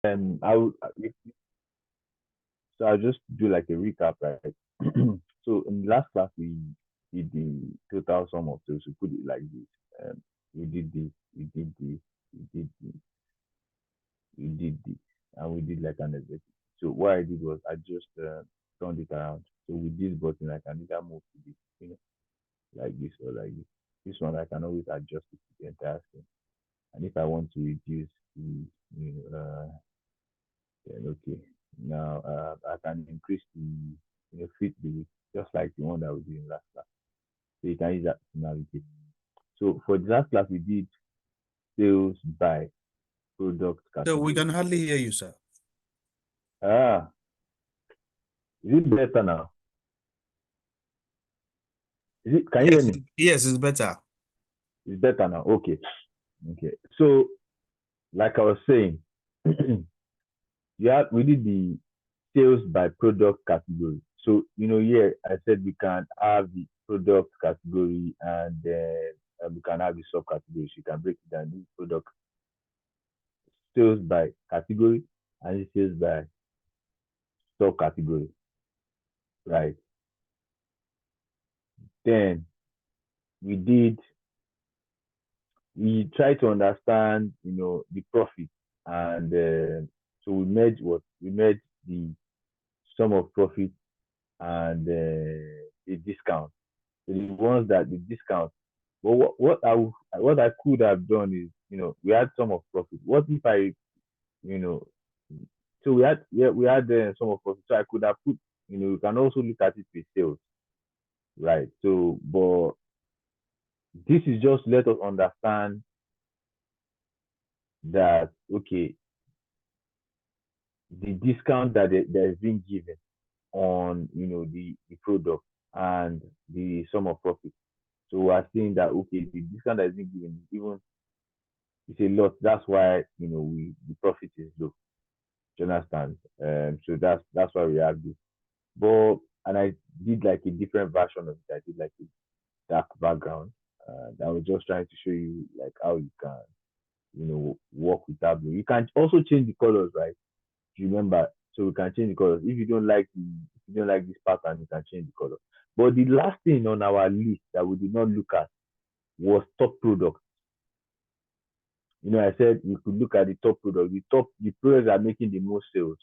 I would, so I'll just do like a recap, right? So in the last class we did the total sum of those. We put it like this. We did this, we did this, we did this, we did this, and we did like an exercise. So what I did was I just turned it around. So with this button, I can either move to this, like this or like this. This one I can always adjust it to the entire screen. And if I want to reduce the, then okay. Now I can increase the, fit the width, just like the one that we did in last class. So you can use that to navigate. So for the last class, we did sales by product So we category. can hardly hear you, sir. Ah, is it better now? Is it? Can you hear Yes, me? yes, it's better. It's better now. Okay. Okay. So like I was saying, yeah, we did the sales by product category. So here I said we can have the product category and then we can have the subcategories. You can break it down. This product sales by category and this sales by subcategory, right? Then we did we try to understand the profit and so we made the sum of profit and the discount. So the ones that the discount. But what I could have done is, we had sum of profit. What if I, you know, so we had sum of profit. So I could have put, you can also look at it with sales, right? So, but this is just let us understand that okay, the discount that is being given on the product and the sum of profit. So we are saying that okay, the discount that is being given is even it's a lot. That's why we the profit is low. Do you understand? So that's why we have this. But and I did like a different version of it. I did like a dark background. I was just trying to show you like how you can work with Tableau. You can also change the colors, right? Remember, so we can change the colors. If you don't like this pattern, you can change the color. But the last thing on our list that we did not look at was top product. I said we could look at the top product. The products that are making the most sales.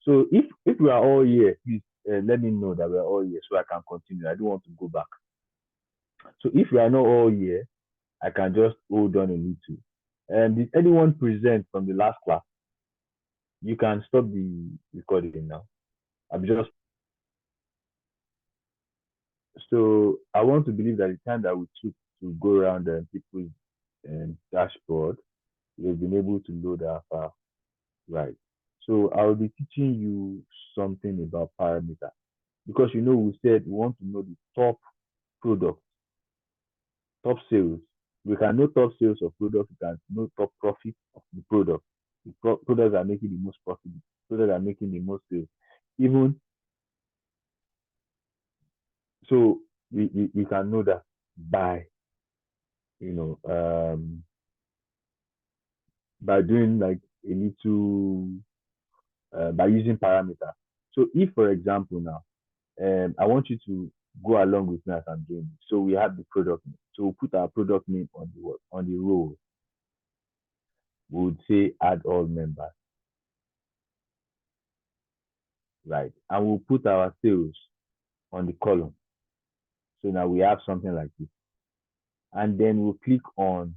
So if we are all here, please let me know that we are all here so I can continue. I don't want to go back. So if we are not all here, I can just hold on a little. And did anyone present from the last class? You can stop the recording now. I'm just so I want to believe that the time that we took to go around people's dashboard, we've been able to load our file. Right. So I'll be teaching you something about parameter because we said we want to know the top product, top sales. We can know top sales of product. We can know top profit of the product. The products are making the most profit. The products are making the most sales. Even so, we can know that by you know by doing like a little by using parameter. So if, for example, now I want you to go along with me as I'm doing it. So we have the product name. So we'll put our product name on the on the row. We would say add all members, right? And we'll put our sales on the column. So now we have something like this. And then we'll click on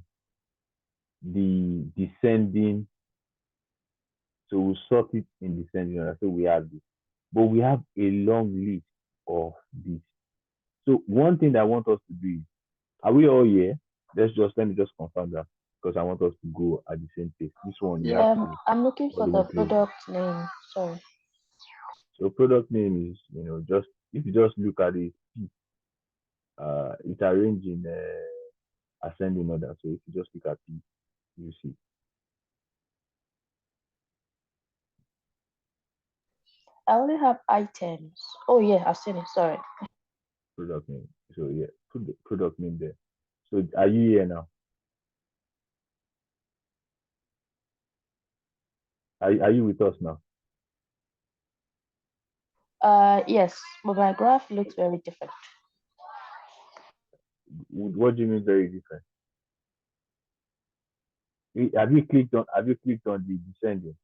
the descending. So we'll sort it in descending order. So we have this. But we have a long list of this. So one thing that I want us to do is, are we all here? Let me just confirm that because I want us to go at the same pace. This one you have Yeah, to I'm looking for follow me the closely. product name. Sorry. So product name is just if you just look at it, it's arranged in ascending order. So if you just look at P, you see I only have items. Oh yeah, I've seen it. Sorry. product name. So yeah, put the product name there. So are you here now? Are you with us now? Yes, but my graph looks very different. What do you mean very different? Have you clicked on the descending?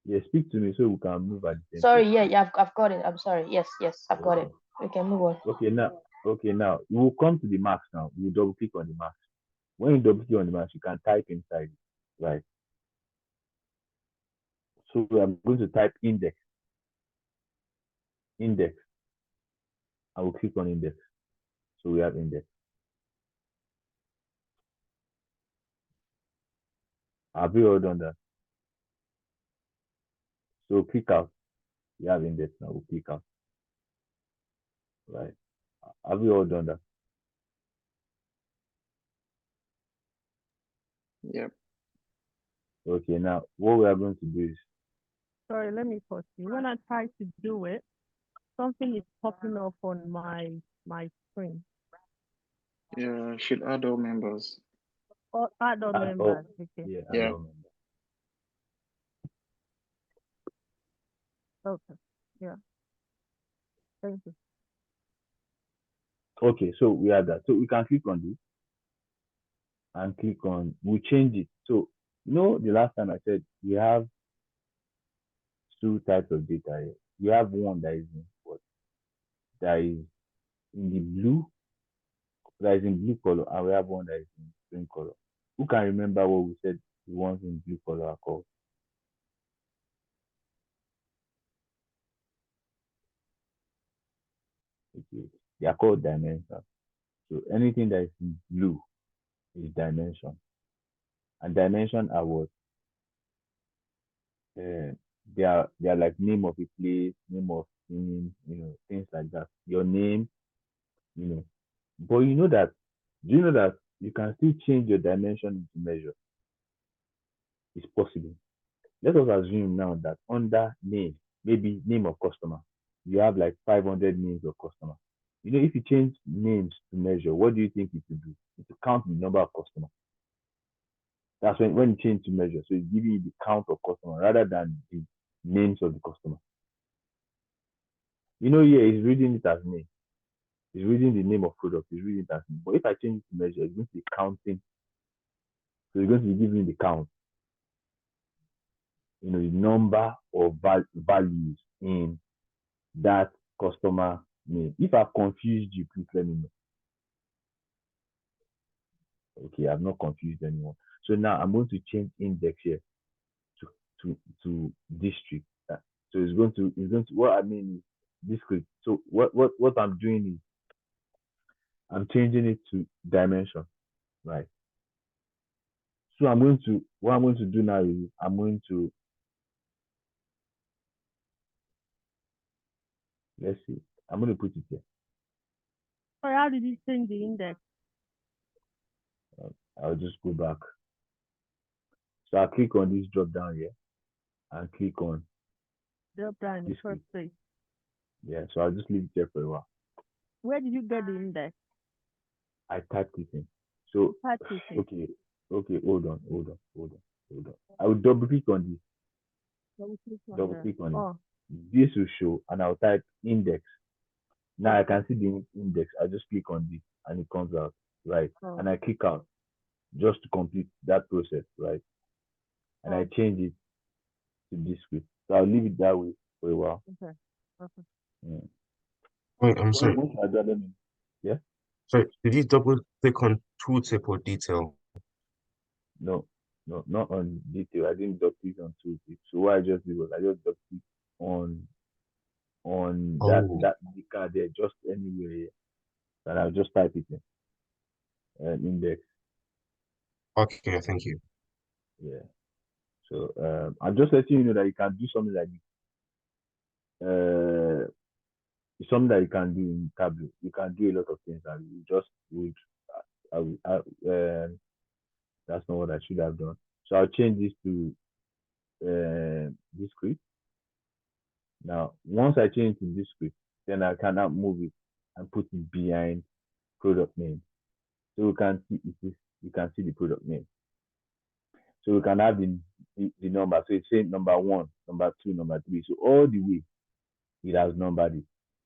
Yeah, speak to me so we can move at the same Sorry, pace. yeah, I've got it. I'm sorry. Yes, yes, I've got it. Okay. We can move on. Okay, now we will come to the marks now. We will double click on the marks. When you double click on the marks, you can type inside it. Right. So we are going to type index. I will click on index. So we have index. Have you all done that? So click out. We have index now. We'll click out. Right. Have you all done that? Yep. Okay, now what we are going to do is Sorry, let me pause you. When I try to do it, something is popping up on my screen. Yeah, should add all members. Or add on add all. members. Okay. Yeah, add Yeah. all members. Okay. Yeah. Thank you. Okay, so we have that. So we can click on this and click on. We change it. So the last time I said we have two types of data here. We have one that is in what that is in the blue, that is in blue color, and we have one that is in green color. Who can remember what we said the ones in blue color are called? Okay. They are called dimensions. So anything that is in blue is dimension. And dimension are what? Uh, they are like name of a place, name of thing, things like that. Your name, you know. But do you know that you can still change your dimension into measure? It's possible. Let us assume now that under name, maybe name of customer, you have like 500 names of customer. If you change names to measure, what do you think it will do? It will count the number of customers. That's when you change to measure. So it's giving you the count of customer rather than the names of the customer. Here it's reading it as name. It's reading the name of product. It's reading it as name. But if I change it to measure, it's going to be counting. So it's going to be giving the count. The number of values in that customer name. If I've confused you, please let me know. Okay, I've not confused anyone. So now I'm going to change index here to district. So it's going to what I mean is district. So what I'm doing is I'm changing it to dimension, right? So what I'm going to do now is let's see, I'm going to put it here. So how did you change the index? I'll just go back. So I'll click on this drop down here and click on Drop down in the district. first place. Yeah, so I'll just leave it here for a while. Where did you get the index? I typed it in. So Type it in. okay, hold on. I will double click on this. Double click on Oh, it. This will show, and I'll type index. Now I can see the index. I just click on this, and it comes out, right? oh, And I click out just to complete that process, right? And I change it to this way. So I'll leave it that way for a while. okay. Okay. Yeah. Wait, I'm sorry. Once I do that, yeah. So did you double click on tooltip or detail? No, not on detail. I didn't double click on tooltip. So what I just did was I just double click on that Oh, the card there, just anywhere here. And I'll just type it in index. okay, thank you. Yeah. So I'm just letting you know that you can do something like this. It's something that you can do in Tableau. You can do a lot of things, and you just would. That's not what I should have done. So I'll change this to this script. Now, once I change to this script, then I can now move it and put it behind product name. So we can see it is you can see the product name. So we can have the number. So it's saying number 1, number 2, number 3. So all the way it has numbered it,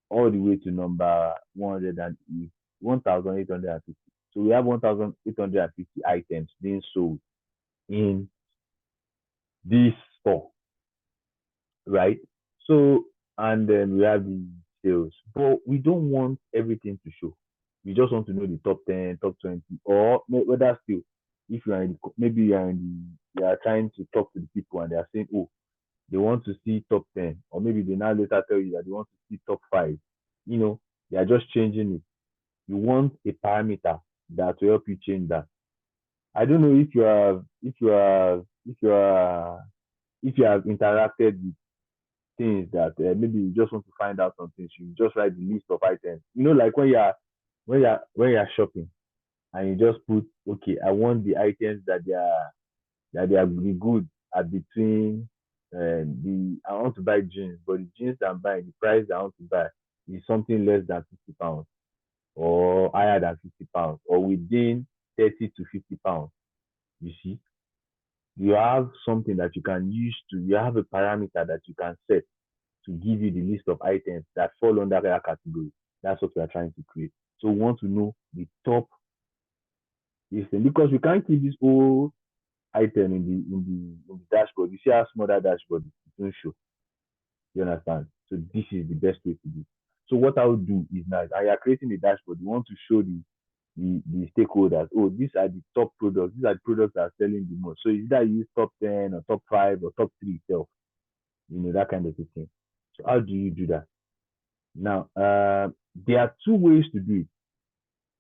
all the way to number 1,850. So we have 1,850 items being sold in this store, right? So, and then we have the sales, but we don't want everything to show. We just want to know the top 10, top 20, or whether still, if you are in maybe you are trying to talk to the people and they are saying, oh, they want to see top 10, or maybe they now later tell you that they want to see top 5. They are just changing it. You want a parameter that will help you change that. I don't know if you have interacted with things that maybe you just want to find out some things. You just write the list of items. Like when you're shopping and you just put, okay, I want the items that they are the good at between I want to buy jeans, but the jeans that I'm buying, the price that I want to buy is something less than £50 or higher than £50 or within 30 to £50. You see, you have something that you can use you have a parameter that you can set to give you the list of items that fall under that category. That's what we are trying to create. So we want to know the top listing because we can't keep this whole item in the dashboard. You see how small that dashboard is, it won't show. You understand? So this is the best way to do. So what I will do is now, I are creating the dashboard. You want to show the stakeholders. Oh, these are the top products. These are the products that are selling the most. So either you use top 10 or top 5 or top 3 itself. That kind of a thing. So how do you do that? Now, there are 2 ways to do it,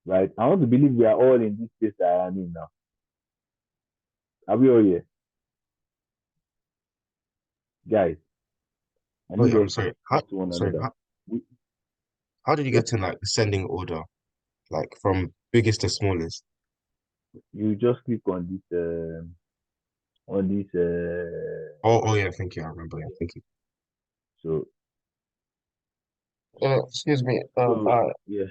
right? I want to believe we are all in this space that I am in now. Are we all here? Guys, I Oh need yeah, I'm us sorry. to talk to one another. How did you Yes, get to like descending order, like from biggest to smallest? you just click on this. Oh yeah, thank you. I remember. Yeah, thank you. So, Excuse me. yeah.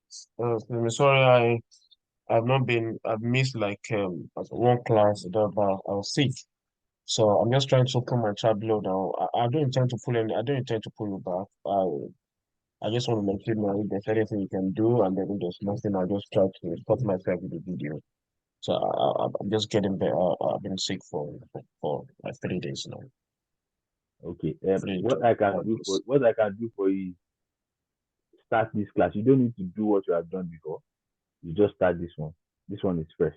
Excuse me, sorry, I've missed like one class that I was sick. So I'm just trying to open my Tableau now. I don't intend to pull any. I don't intend to pull you back. I just want to let you know if there's anything you can do, and then if there's nothing, I'll just try to report myself with the video. So I'm just getting better. I've been sick for like 3 days now. Okay. Three What to I can four do days. for you is start this class. You don't need to do what you have done before. You just start this one. This one is fresh.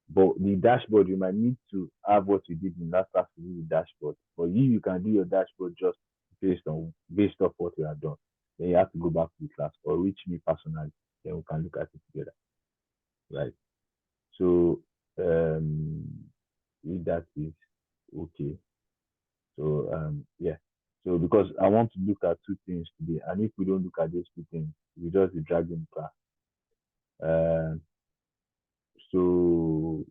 But the dashboard, you might need to have what you did in last class to do the dashboard. But you can do your dashboard just based off what you have done. Then you have to go back to the class or reach me personally. Then we can look at it together. Right. So if that is okay. So yeah. So because I want to look at 2 things today, and if we don't look at those 2 things, we just be dragging the class. So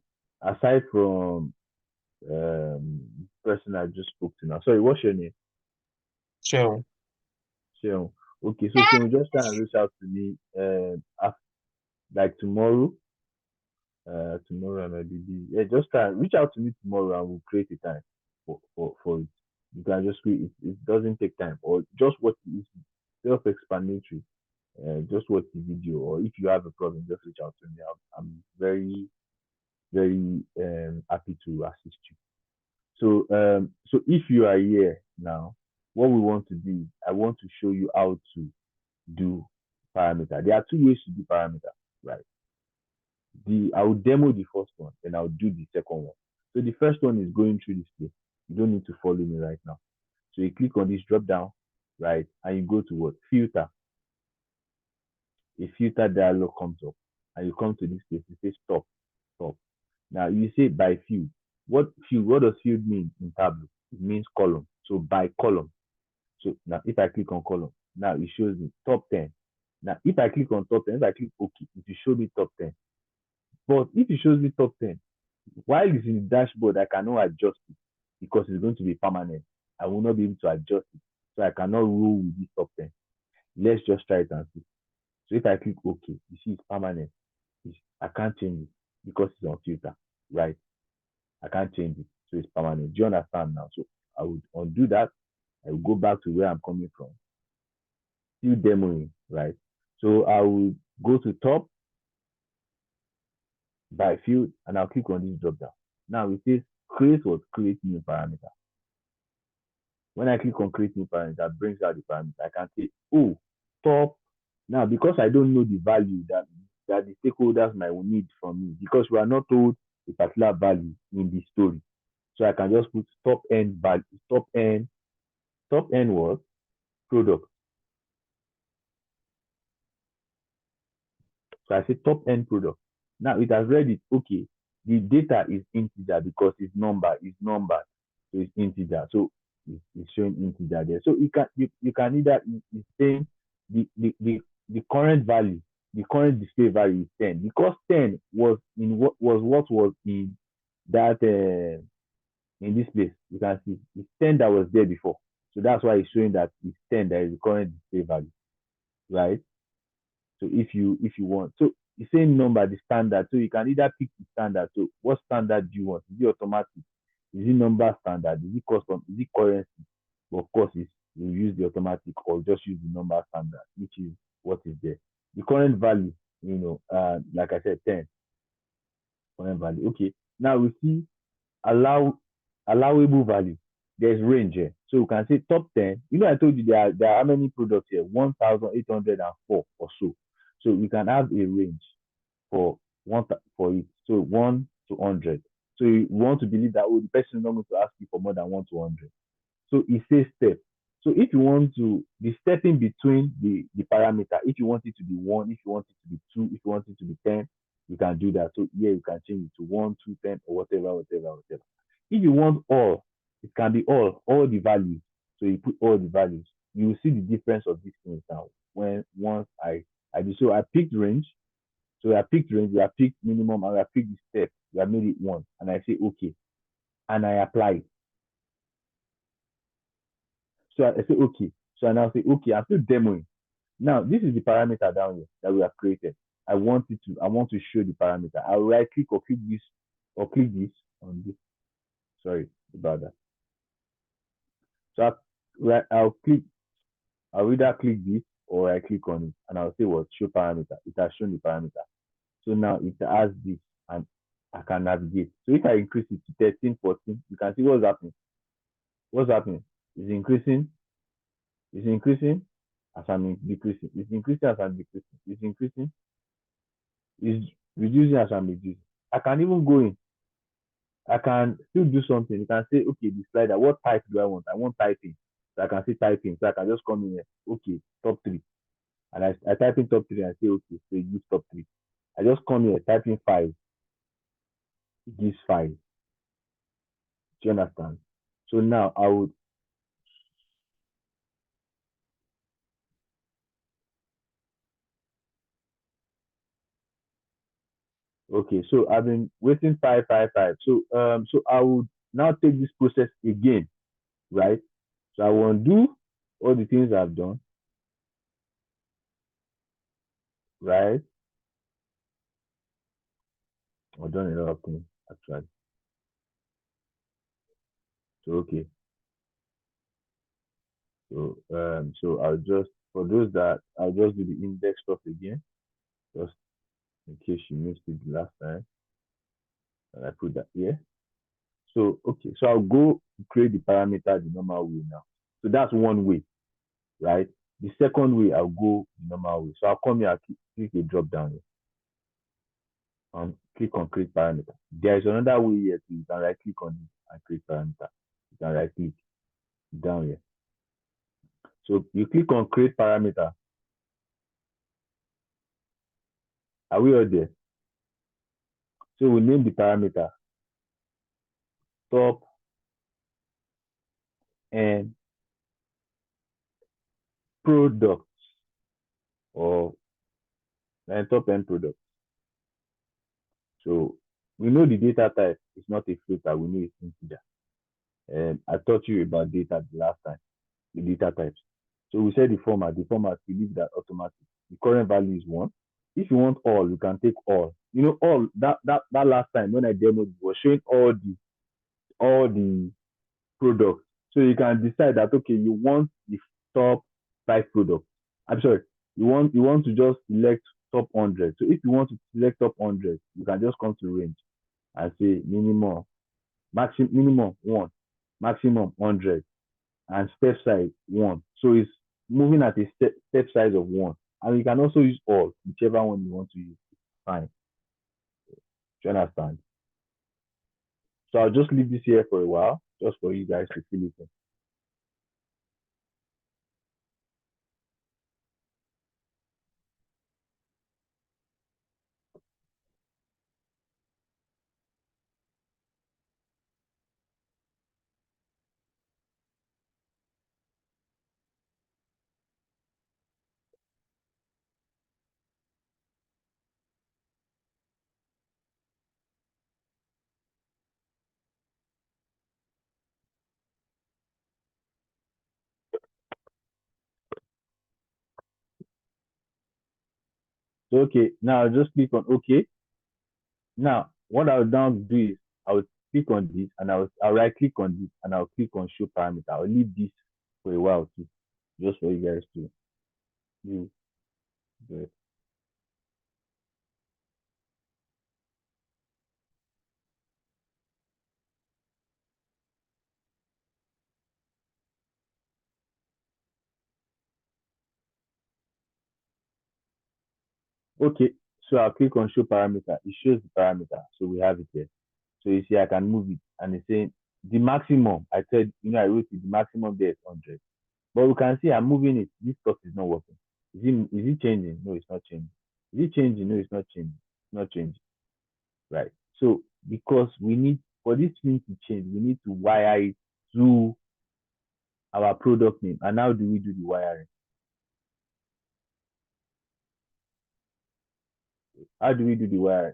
aside from person I just spoke to now. Sorry, what's your name? Sure. Sean. Okay, so Sean, just try and reach out to me like tomorrow. Tomorrow I might be busy. Yeah, just try and reach out to me tomorrow and we'll create a time for it. You can just create it doesn't take time or just watch it. It's self-explanatory. Just watch the video or if you have a problem, just reach out to me. I'm very, very happy to assist you. So if you are here now, what we want to do, I want to show you how to do parameter. There are 2 ways to do parameter, right? I will demo the first one, then I'll do the second one. So the first one is going through this place. You don't need to follow me right now. So you click on this drop down, right? And you go to what? Filter. A filter dialog comes up. And you come to this place, it says stop, stop. Now you say by field. What does field mean in Tableau? It means column. So by column. So now if I click on column, now it shows me top 10. Now if I click on top 10, if I click OK, it will show me top 10. But if it shows me top 10, while it's in the dashboard, I cannot adjust it because it's going to be permanent. I will not be able to adjust it. So I cannot roll with this top 10. Let's just try it and see. So if I click OK, you see it's permanent. I can't change it. because it's on filter, right? I can't change it, so it's permanent. Do you understand now? So I would undo that. I will go back to where I'm coming from. Still demoing, right? So I will go to top by field and I'll click on this drop down. Now it says create new parameter. When I click on create new parameter, it brings out the parameter. I can say, oh, top. Now, because I don't know the value that the stakeholders might need from me, because we are not told a particular value in the story. So I can just put top end value, top end was product. So I say top end product. Now it has read it. Okay, the data is integer because it's number is numbered, so it's integer. So it's showing integer there. So you can either it's saying the current value, the current display value is 10 because 10 was in what was in that in this place. You can see it's 10 that was there before. So that's why it's showing that it's 10 that is the current display value, right? So if you want, so the same number, the standard. So you can either pick the standard. So what standard do you want? Is it automatic? Is it number standard? Is it custom? Is it currency? But of course, you use the automatic or just use the number standard, which is what is there. The current value, like I said, 10. Current value. Okay. Now we see allowable value. There's range here. So you can say top 10. I told you there are how many products here? 1,804 or so. So we can have a range for it. So 1 to 100. So you want to believe that the person is not going to ask you for more than 1 to 100. So it says step. So if you want to be stepping between the parameter, if you want it to be 1, if you want it to be 2, if you want it to be 10, you can do that. So here you can change it to 1, 2, 10, or whatever. If you want all, it can be all the values. So you put all the values. You will see the difference of these things now. Once I do. So I picked range. So I picked range, we have picked minimum, and we have picked the step. We have made it 1. And I say okay. And I apply it. So I say okay. So I now say okay, I'm still demoing. Now this is the parameter down here that we have created. I want to show the parameter. I'll right click or click this on this. Sorry about that. So I'll either click this or I click on it and I'll say what show parameter. It has shown the parameter. So now it has this and I can navigate. So if I increase it to 13, 14, you can see what's happening. What's happening? It's increasing. It's increasing as I'm decreasing. It's increasing as I'm decreasing. It's increasing. It's reducing as I'm reducing. I can even go in. I can still do something. You can say, okay, the slider, what type do I want? I want typing. So I can say typing. So I can just come in here. Okay, top 3. And I type in top 3 and say, okay, so it gives top 3. I just come here, type in 5. It gives 5. Do you understand? So now I would okay, so I've been waiting 5, 5, 5. So so I would now take this process again, right? So I will undo all the things I've done, right? I've done a lot of things actually. So okay. So I'll just for those that I'll just do the index stuff again, just in case you missed it the last time. And I put that here. So okay, so I'll go create the parameter the normal way now. So that's one way, right? The second way I'll go the normal way. So I'll come here, I'll click a drop down here and click on create parameter. There is another way here too. You can right click on it and create parameter. You can right click down here. So you click on create parameter. Are we all there? So we name the parameter top and product or top end product. So we know the data type is not a filter, we know it's integer. And I taught you about data the last time, the data types. So we said the format we leave that automatic. The current value is 1. If you want all, you can take all. you know, all that last time when I demoed it was showing all the products. So you can decide that okay, you want the top 5 products. I'm sorry, you want to just select top 100. So if you want to select top 100, you can just come to range and say minimum 1, maximum 100, and step size 1. So it's moving at a step size of 1. And you can also use all, whichever one you want to use. Fine. Do you understand? So I'll just leave this here for a while, just for you guys to fill it in. So okay, now I'll just click on OK. Now what I'll now do is I'll click on this and I'll right click on this and I'll click on show parameter. I'll leave this for a while too, just for you guys to do it. Okay, so I'll click on show parameter. It shows the parameter, so we have it here. So you see I can move it and it's saying the maximum. I said, I wrote it, the maximum there is 100. But we can see I'm moving it. This stuff is not working. Is it changing? No, it's not changing. Is it changing? No, it's not changing. It's not changing. Right. So because we need for this thing to change, we need to wire it to our product name. And how do we do the wiring? How do we do the wiring?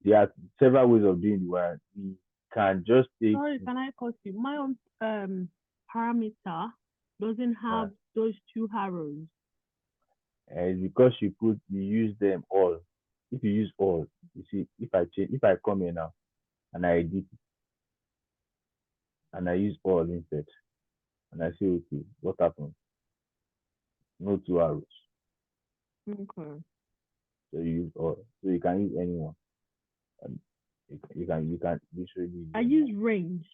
There are several ways of doing the wiring. We can just take. Sorry, can I cut you? My own parameter doesn't have those 2 arrows. It's because you use them all. If you use all, you see, if I come here now and I edit it and I use all instead, and I say okay, what happens? No 2 arrows. Okay. So you use all. So you can use anyone. And you can literally I use range.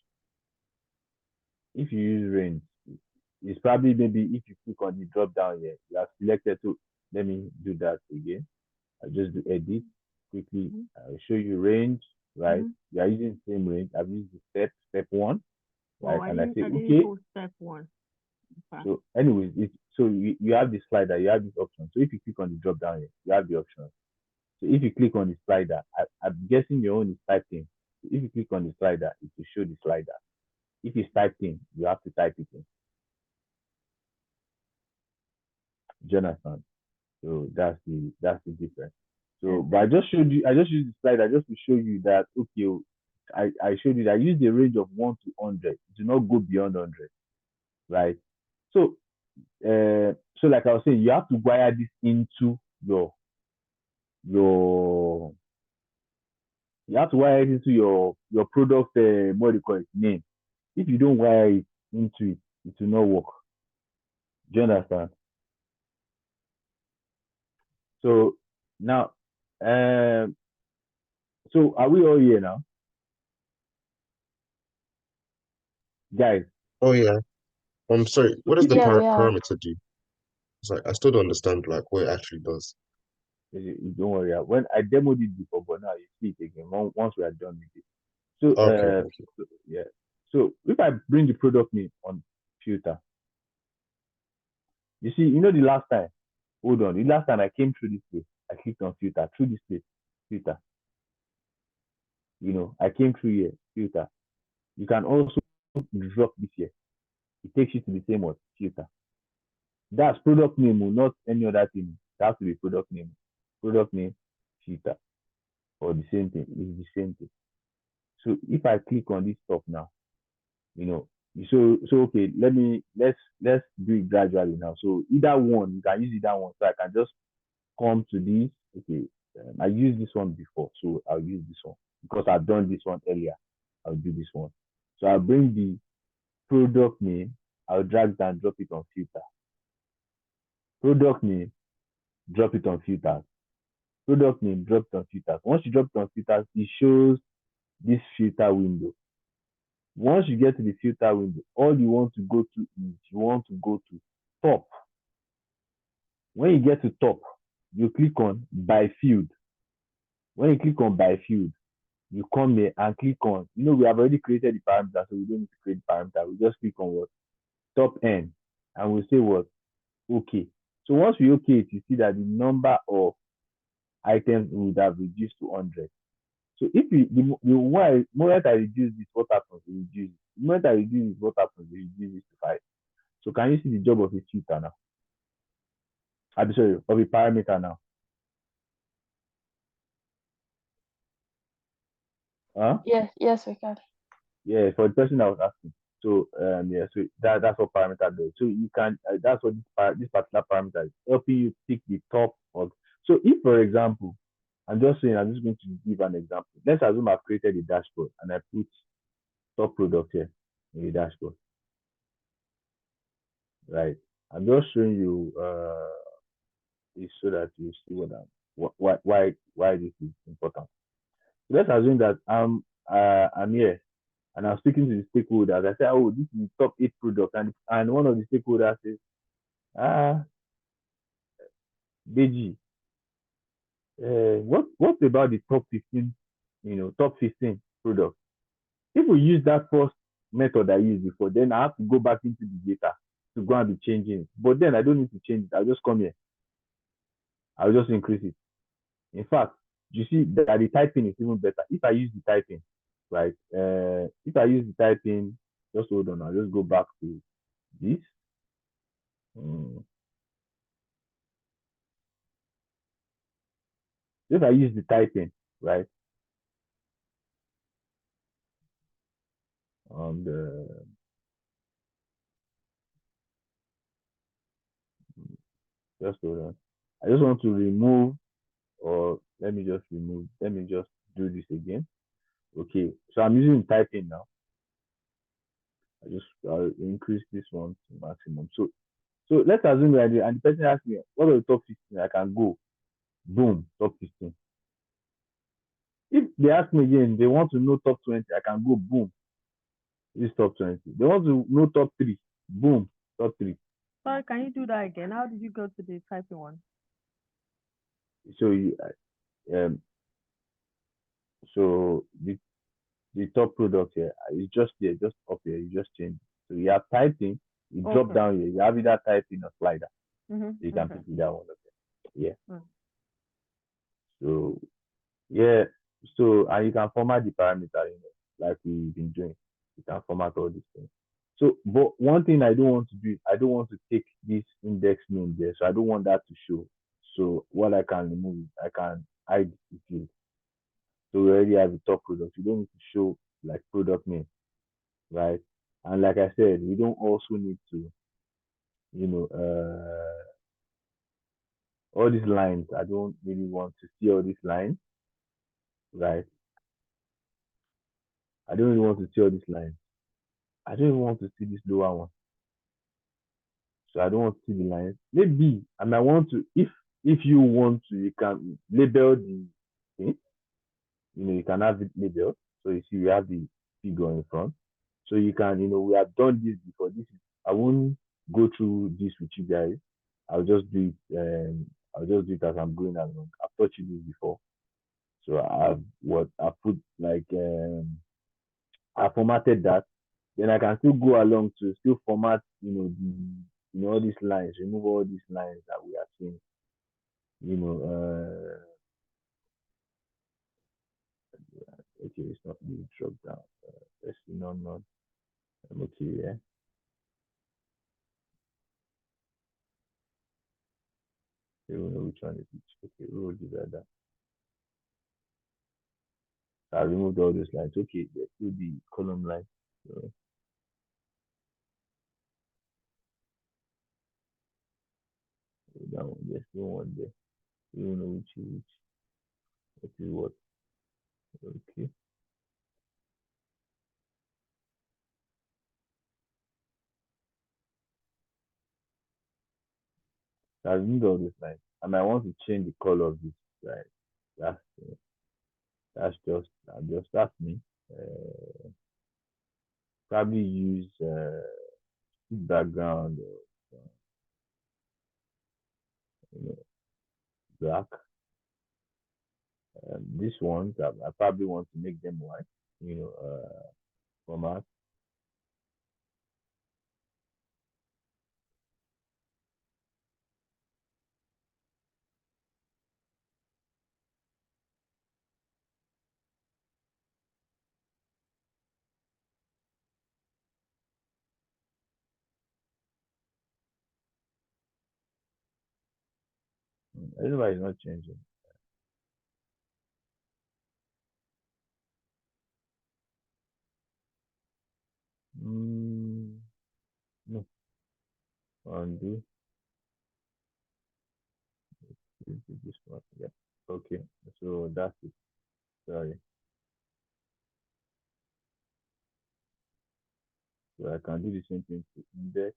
if you use range, it's probably maybe if you click on the drop down here, you have selected. So let me do that again. I just do edit quickly. I'll show you range, right? You are using the same range. I've used the step 1, right? Oh, And I say didn't okay. go step 1. Okay. So anyways, so you have the slider, you have this option. So if you click on the drop down here, you have the option. So if you click on the slider, I'm guessing your own is typing. So if you click on the slider, it will show the slider. If it's typed in, you have to type it in. Jonathan. So that's the difference. So, but I just used the slider just to show you that okay, I showed you that I use the range of 1 to 100. Do not go beyond 100, right? So, so like I was saying, you have to wire this into your you have to wire it into your product what do you call it, name. If you don't wire it into it, it will not work. Do you understand? So now, so are we all here now, guys? Oh yeah. I'm sorry. What does the Yeah, we are. parameter do? It's like I still don't understand like what it actually does. Don't worry. When I demoed it before, but now you see it again. Once we are done with it. So, Okay. yeah. So if I bring the product name on filter, you see, the last time. Hold on. The last time I came through this place, I clicked on filter through this place, filter. I came through here, filter. You can also drop this here. It takes you to the same one, filter. That's product name, not any other thing. It has to be product name. Product name, filter, or the same thing. It's the same thing. So if I click on this stuff now, so okay, let's do it gradually now. So either one, you can use either one. So I can just come to this. Okay, I used this one before, so I'll use this one because I've done this one earlier. I'll do this one. So I'll bring the product name. I'll drag down, drop it on filter. Product name, drop it on filters. Product name, drop it on filters. Once you drop it on filters, it shows this filter window. Once you get to the filter window, all you want to go to is you want to go to top. When you get to top, you click on by field. When you click on by field, you come here and click on, we have already created the parameter, so we don't need to create the parameter. We just click on what? Top N, and we'll say what? Okay. So once we okay it, you see that the number of items would have reduced to 100. So if the moment I reduce this, what happens? We reduce it. The moment I reduce this, what happens? We reduce it to 5. So can you see the job of a filter now? I'm sorry, of a parameter now. Huh? Yes, we can. Yeah, for the person that was asking. So yeah, so that's what parameter does. So you can that's what this particular parameter is helping you pick the top of. So if, for example, I'm just going to give an example. Let's assume I've created a dashboard and I put top product here in the dashboard. Right. I'm just showing you this so that you see why this is important. So let's assume that I'm here and I'm speaking to the stakeholders. I say, oh, this is the top 8 product, and one of the stakeholders says, Beji, what about the top 15, top 15 products? If we use that first method I used before, then I have to go back into the data to go and be changing it. But then I don't need to change it. I'll just come here. I'll just increase it. In fact, you see that the typing is even better. If I use the typing, right? If I use the typing, just hold on. I'll just go back to this. If I use the typing, right? On the just hold on. I just want to remove, or let me just do this again. Okay, so I'm using typing now. I'll increase this one to maximum. So let's assume that and the person asks me, what are the top 15? I can go, boom, top 15. If they ask me again, they want to know top 20, I can go, boom, this top 20. They want to know top 3, boom, top 3. Sorry, can you do that again? How did you go to the typing one? So so the top product here is just there, just up here. You just change it. So you have typing, you drop down here. You have either typing or slider. So you can pick that one up there. Yeah. So yeah. So and you can format the parameter, like we've been doing. You can format all these things. So, but one thing I don't want to do is I don't want to take this index name there. So I don't want that to show. So what I can remove is I can hide the field. So we already have the top product. You don't need to show like product name, right? And like I said, we don't also need to, all these lines. I don't really want to see all these lines, right? I don't really want to see all these lines. I don't even want to see this lower one. So I don't want to see the lines. Maybe I might want to, if you want to, you can label the thing. You can have it labeled. So you see we have the figure in front. So you can, we have done this before. I won't go through this with you guys. I'll just do it. I'll just do it as I'm going along. I've touched this before. So I put like I formatted that. Then I can still go along to still format, all these lines, remove all these lines that we are seeing. Okay, it's not being drop down. Let's see, no. Okay, yeah. We don't know which one is which. Okay, we will do that. I removed all those lines. Okay, there's still the column line. So, that one, there's still one there. We don't know which is which. That is what. Okay. I've need all this line. And I want to change the color of this. Right. That's that's me. Uh, Probably use background or you know, black. This ones I probably want to make them white. You know, format. Everybody's not changing. Mm, no, undo. This one. Yeah. Okay. So that's it. Sorry. So I can do the same thing to index.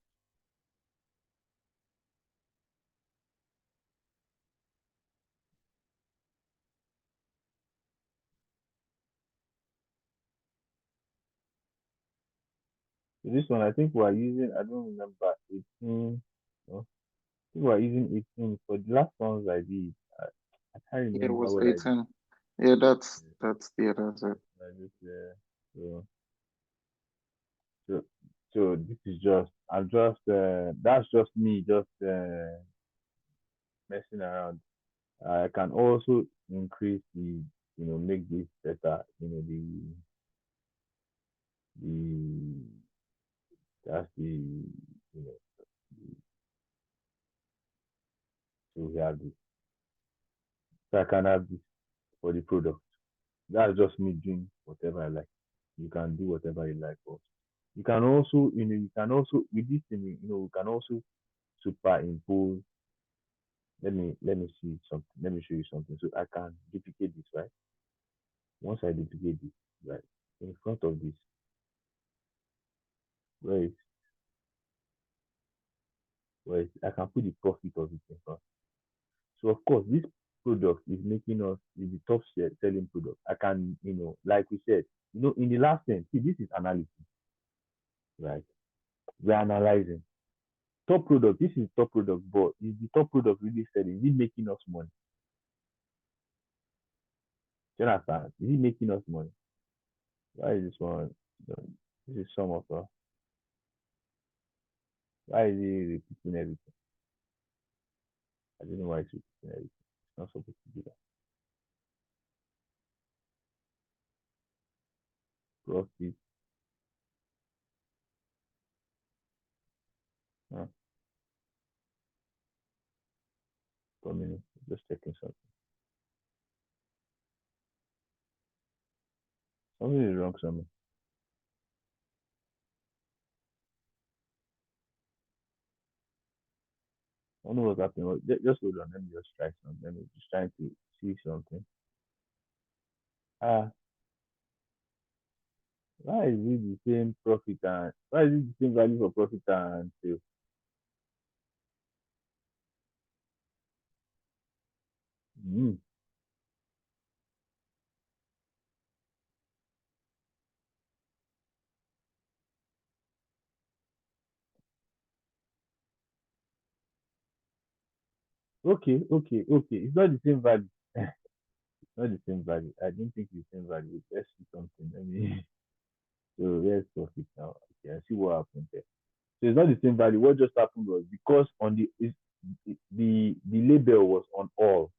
So this one, I think we're using, I don't remember, 18. No, I think we're using 18. For the last ones I did, I can't Yeah, it remember was what I did. 18. Yeah, that's it. I just, so, so, so this is just, that's just me just messing around. I can also increase make this better, the, that's know, so we have this. So I can have this for the product. That's just me doing whatever I like. You can do whatever you like. But you can also, with this thing, we can also superimpose. Let me see something. Let me show you something. So I can duplicate this, right? Once I duplicate this, right, in front of this, where is I can put the profit of it in front. So of course, this product is making us is the top selling product. I can, like we said, in the last 10, see, this is analysis, right? We're analyzing. Top product, this is top product, but is the top product really selling? Is it making us money? Do you understand? Is it making us money? Why is this one? This is some of why is he repeating everything? I don't know why it's repeating everything. It's not supposed to do that. Profit. Huh? Coming. Just checking something. Something is wrong somewhere. I don't know what's happening. Just hold on. Let me just try something. Let me just trying to see something. Ah, why is it the same profit and why is it the same value for profit and sales? Mm. Okay. It's not the same value. Not the same value. I don't think it's the same value. Let's see something. Let me. So let's profit now. Okay, I see what happened there. So it's not the same value. What just happened was because on the label was on all.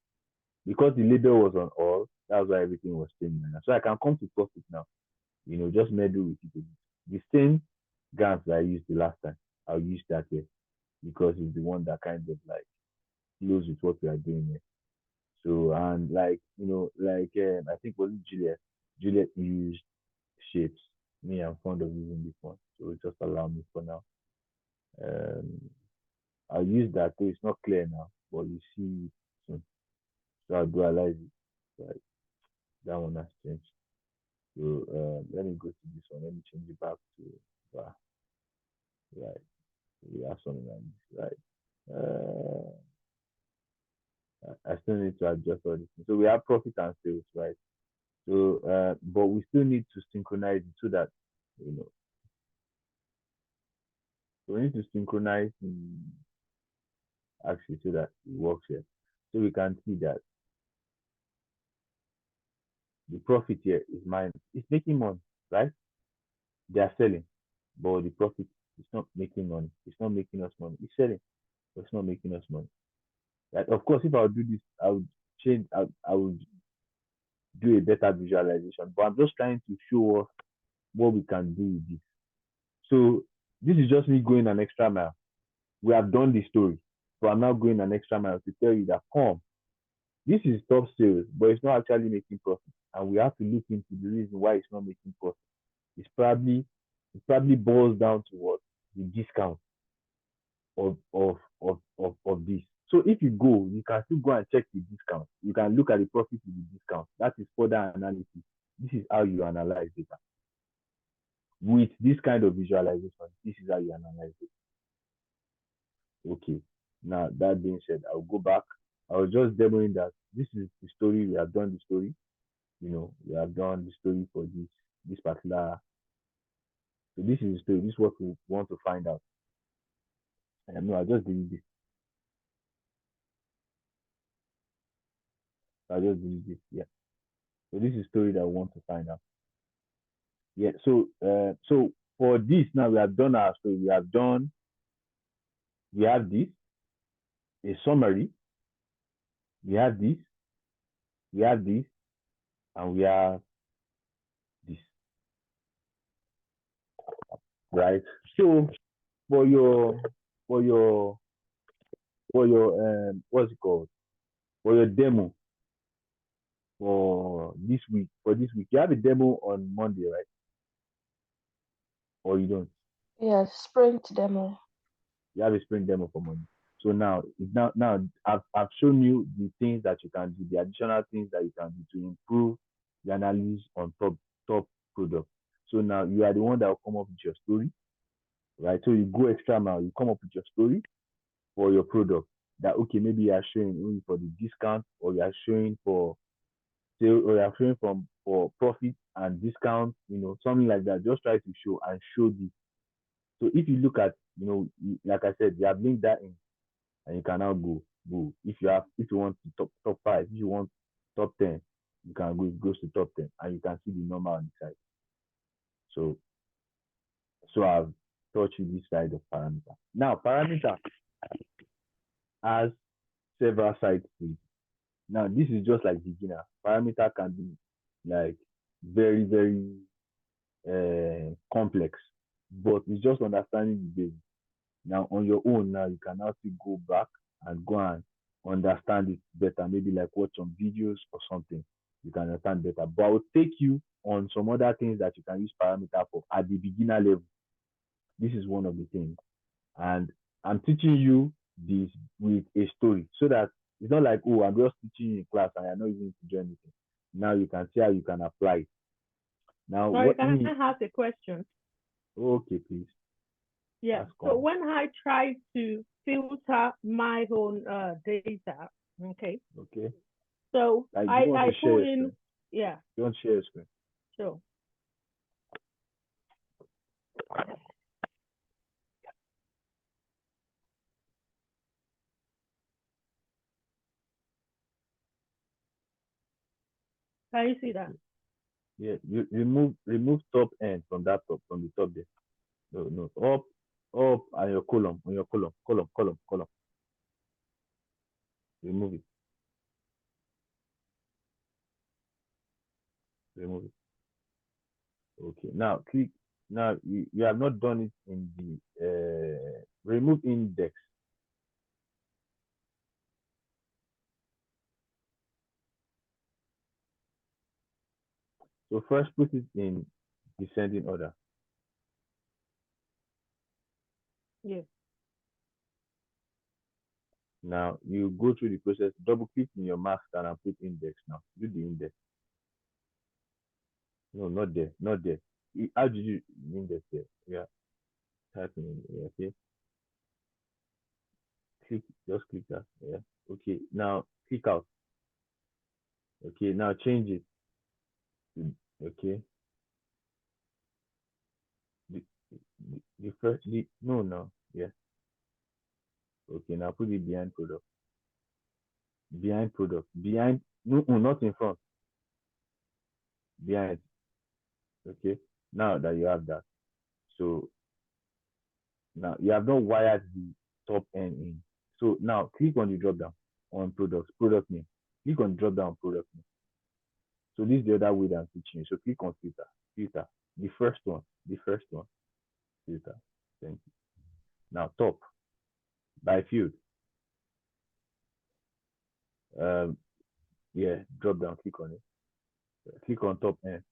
Because the label was on all, that's why everything was changing. So I can come to profit now. Just meddle with it. The same Gans that I used the last time, I'll use that here because it's the one that kind of like flows with what we are doing here. So and I think was it Juliet. Juliet used shapes. Me, I'm fond of using this one, so it just allow me for now. Um, I'll use that too. It's not clear now, but you see it soon. So I'll dualize it. Right. That one has changed. So let me go to this one. Let me change it back to bar. Right. We have something like this. Right. I still need to adjust all this. So we have profit and sales, right? So but we still need to synchronize it so that you know. So we need to synchronize actually so that it works here. So we can see that the profit here is mine. It's making money, right? They are selling, but the profit is not making money. It's not making us money. It's selling, but it's not making us money. Like, of course, if I would do this, I would change. I would do a better visualization. But I'm just trying to show us what we can do with this. So this is just me going an extra mile. We have done the story, but I'm now going an extra mile to tell you that come, this is top sales, but it's not actually making profit, and we have to look into the reason why it's not making profit. It's probably boils down to what the discount of this. So if you go, you can still go and check the discount. You can look at the profit with the discount. That is further analysis. This is how you analyze data. With this kind of visualization, this is how you analyze it. Okay. Now that being said, I'll go back. I was just demoing that this is the story. We have done the story. We have done the story for this particular. So this is the story. This is what we want to find out. And no, I just did this. I just did this. Yeah. So this is the story that I want to find out. Yeah. So for this now we have done our story. We have this, a summary, we have this, we have this, and we have this. Right? So for your for your what's it called? For your demo for this week, you have a demo on Monday, right? Or you don't? Yes, sprint demo. You have a sprint demo for Monday. So now I've shown you the things that you can do, the additional things that you can do to improve the analysis on top product. So now you are the one that will come up with your story, right? So you go extra mile, you come up with your story for your product. That okay, maybe you are showing only for the discount, or you are showing for sale, or you are showing for profit and discount, something like that. Just try to show this. So if you look at, like I said, you have linked that in, and you can now go. If you want to top five, if you want top 10, you can go, it goes to top 10, and you can see the number on the side. So I've taught you this side of parameter. Now parameter has several sides to it. Now this is just like beginner. Parameter can be like very, very complex, but it's just understanding the basics. Now on your own, now you can actually go back and go and understand it better. Maybe like watch some videos or something. You can understand better. But I will take you on some other things that you can use parameter for at the beginner level. This is one of the things. And I'm teaching you this with a story so that it's not like, oh, I'm just teaching you in class and you're not even to do anything. Now you can see how you can apply it. Now, Sorry, can I ask a question? Okay, please. Yeah. So when I try to filter my own data, okay. Okay. So like, I put in, yeah. You want to share your screen? Sure. Can you see that? Yeah, you remove top end from the top there. No, up and your column, column. Remove it. Remove it. Okay. Now click. Now you have not done it in the remove index. So first put it in descending order. Yes. Now you go through the process, double click in your master and put index now. Do the index. No, not there. Not there. How did you mean that there? Yeah. Typing in. Yeah, okay. Just click that. Yeah. Okay. Now click out. Okay. Now change it. Okay. The, the first, no. Yeah. Okay. Now put it behind product. Behind product. Behind, no, not in front. Behind. Okay. Now that you have that. So now you have not wired the top end in. So now click on the drop down on product name. Click on drop down product name. So this is the other way that I'm teaching you. So click on filter, the first one, filter. Thank you. Now top by field. Um, yeah, drop down, click on it. Click on top end.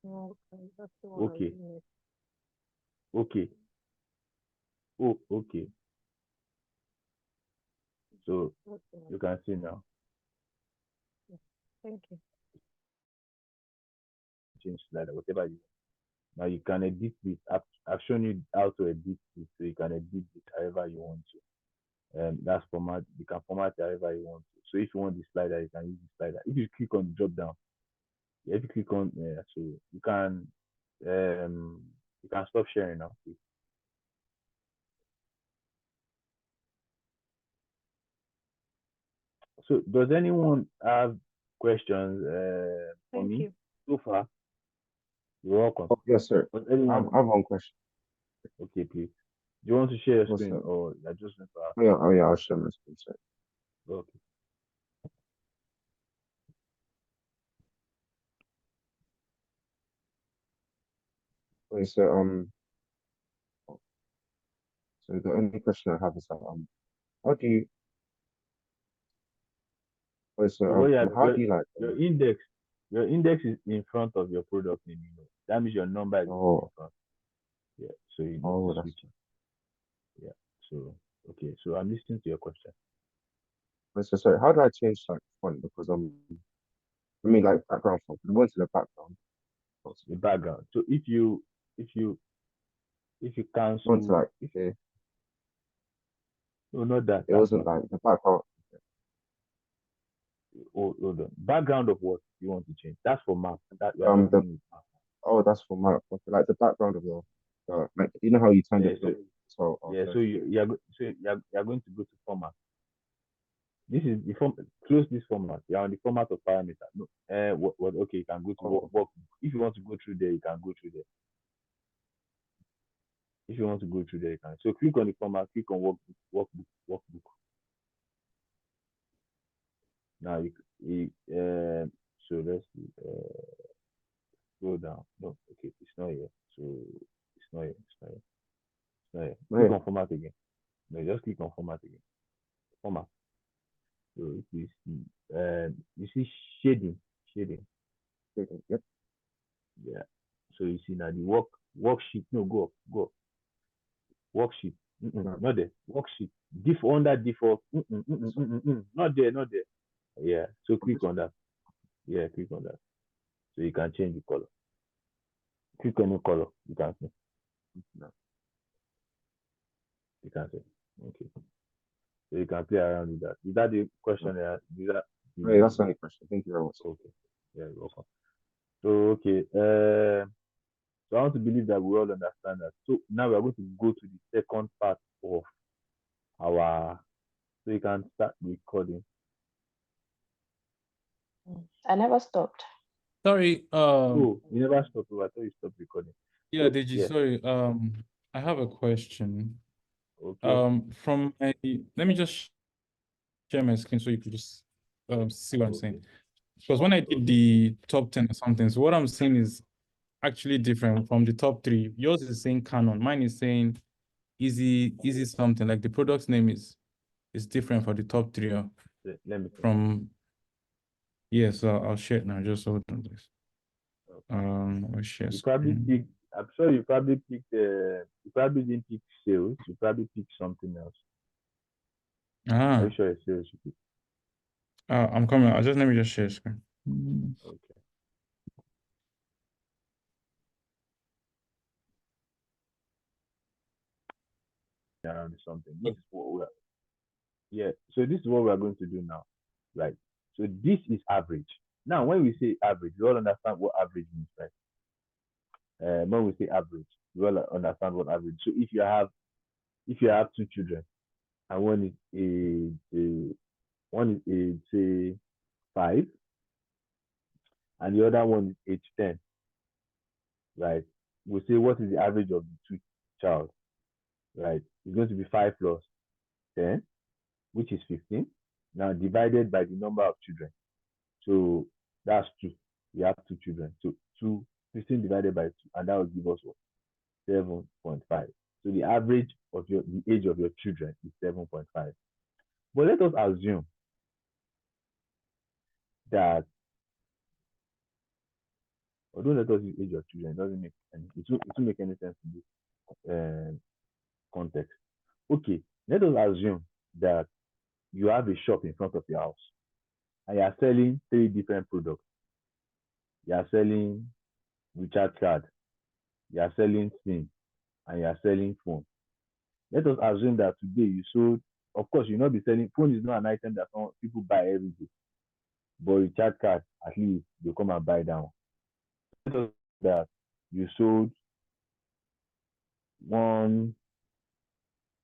Okay, that's the one I Okay, need. okay. Oh, okay. So Okay, you can see now. thank you. Change slider, whatever you. Now you can edit this. I've shown you how to edit this, so you can edit it however you want to. That's format. You can format it however you want to. So if you want the slider, you can use the slider. If you click on the drop down, if you click on, so you can stop sharing now, please. So does anyone have questions for Thank me you. so far? You're welcome. Oh, yes, sir. Does I anyone? have one question. Okay, please. Do you want to share your What's screen that? or you're just going to ask? Oh yeah, I'll share my screen, sir. Okay. Wait, so the only question I have is that how do you wait, So what you have, how do you like your index is in front of your product name. That means your number is in oh front. Yeah. So you need to oh that's switch it. Yeah. So okay. So I'm listening to your question. wait, so sorry, how do I change like font? Because I mean like background font. We went to the background. The background. So if you if you We went to cancel, like if okay, no, not that. it That's wasn't not. like the background. Hold on. Background of what you want to change? That's for map. That we are not The dealing with map. oh that's for my okay, like the background of like you know how you turned Yeah. it So so yeah. okay, So you're going to go to format. This is the form. Close this format. You're on the format of parameter. No. What? Okay. You can go to oh work. If you want to go through there, you can go through there. If you want to go through there, you can. So click on the format. Click on workbook. Now so let's see. Scroll down. No. Okay. It's not here. So it's not here. It's not here. It's not here. Click wait, on format again. No, just click on format again. Format. So if you see shading, shading. yep, Yeah. So you see now the worksheet. No, go up, go up. Worksheet. no, Not there. Worksheet. Under default. Not there, not there. Yeah. So on click this on that. Yeah, click on that. So you can change the color. Click any color. You can see. no. You can see. Okay. So you can play around with that. Is that the No. question? Is that Wait, that's the the only question. Thank you very much. okay? Yeah, you're welcome. So okay. So I want to believe that we all understand that. So now we are going to go to the second part of our. So you can start recording. I never stopped. Sorry, Oh, you never stopped. Oh, I thought you stopped recording. yeah, So Deji, yeah. sorry. I have a question. Okay. From my, let me just share my screen so you could just see what I'm Okay. saying. Because when I did the top 10 or something, so what I'm saying is actually different from the top 3. Yours is saying Canon, mine is saying easy something. Like the product's name is different for the top 3 Let me. from. Yes, I'll share it now. Just hold on this. I'll share You probably screen. pick. I'm sure you probably picked. You probably didn't pick sales. You probably picked something else. Are you sure it's sales you picked? I'm coming. Let me just share screen. Okay. around something. This is what we're yeah. So this is what we are going to do now, right? So this is average. Now, when we say average, we all understand what average means, right? When we say average, we all understand what average. So if you have two children and one is age say 5 and the other one is age 10, right? We say what is the average of the two child, right? It's going to be 5 plus 10, which is 15. Now divided by the number of children. So that's 2. We have 2 children. So 15 divided by 2, and that will give us what? 7.5. So the average of the age of your children is 7.5. But let us assume that, although let us use age of children, it won't make any sense in this context. Okay, let us assume that you have a shop in front of your house and you are selling 3 different products. You are selling recharge card, you are selling SIM, and you are selling phone. Let us assume that today you sold, of course, you'll not be selling, phone is not an item that people buy every day, but recharge card, at least they come and buy that one. Let us that you sold one,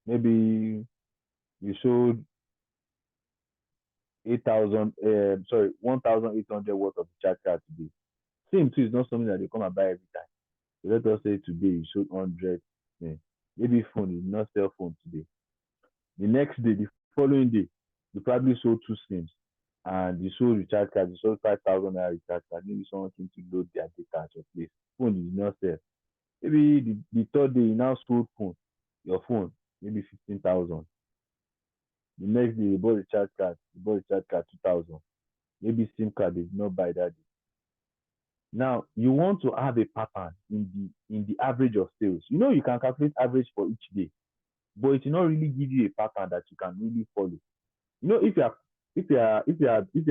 maybe you sold 1,800 worth of recharge card today. Same too is not something that they come and buy every time. So let us say today you sold 100. Maybe phone, you did not sell phone today. The next day, the following day, you probably sold 2 SIMs and you sold recharge card, you sold 5,000 naira recharge card. Maybe someone came to load their data at your place. Phone you did not sell. Maybe the third day you now sold your phone, maybe 15,000. The next day you bought recharge card, 2,000. Maybe SIM card they did not buy that day. Now you want to have a pattern in the average of sales. You can calculate average for each day, but it will not really give you a pattern that you can really follow. If you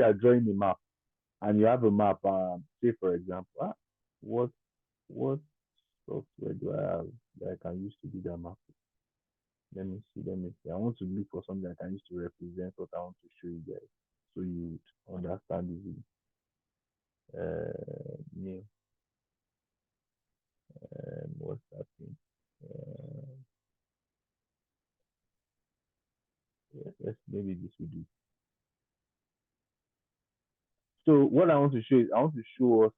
are drawing a map and you have a map, say for example, what what software do I have that I can use to do that map? Let me see. I want to look for something I can use to represent what I want to show you guys, so you would understand easily. New, what's that thing? Let's maybe this will do. So what I want to show is I want to show us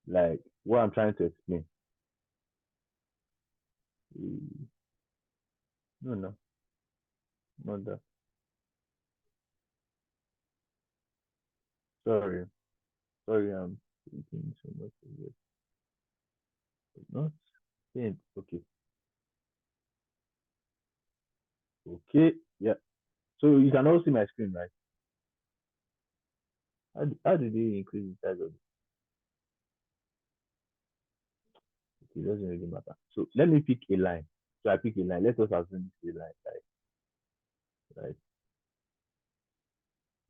like what I'm trying to explain. No, not that. Sorry, I'm thinking so much of it. Not saying okay. Okay, yeah. So you can all see my screen, right? How did they increase the size of it? Okay, it doesn't really matter. So let me pick a line. So I pick a line. Let us assume this is a line, right?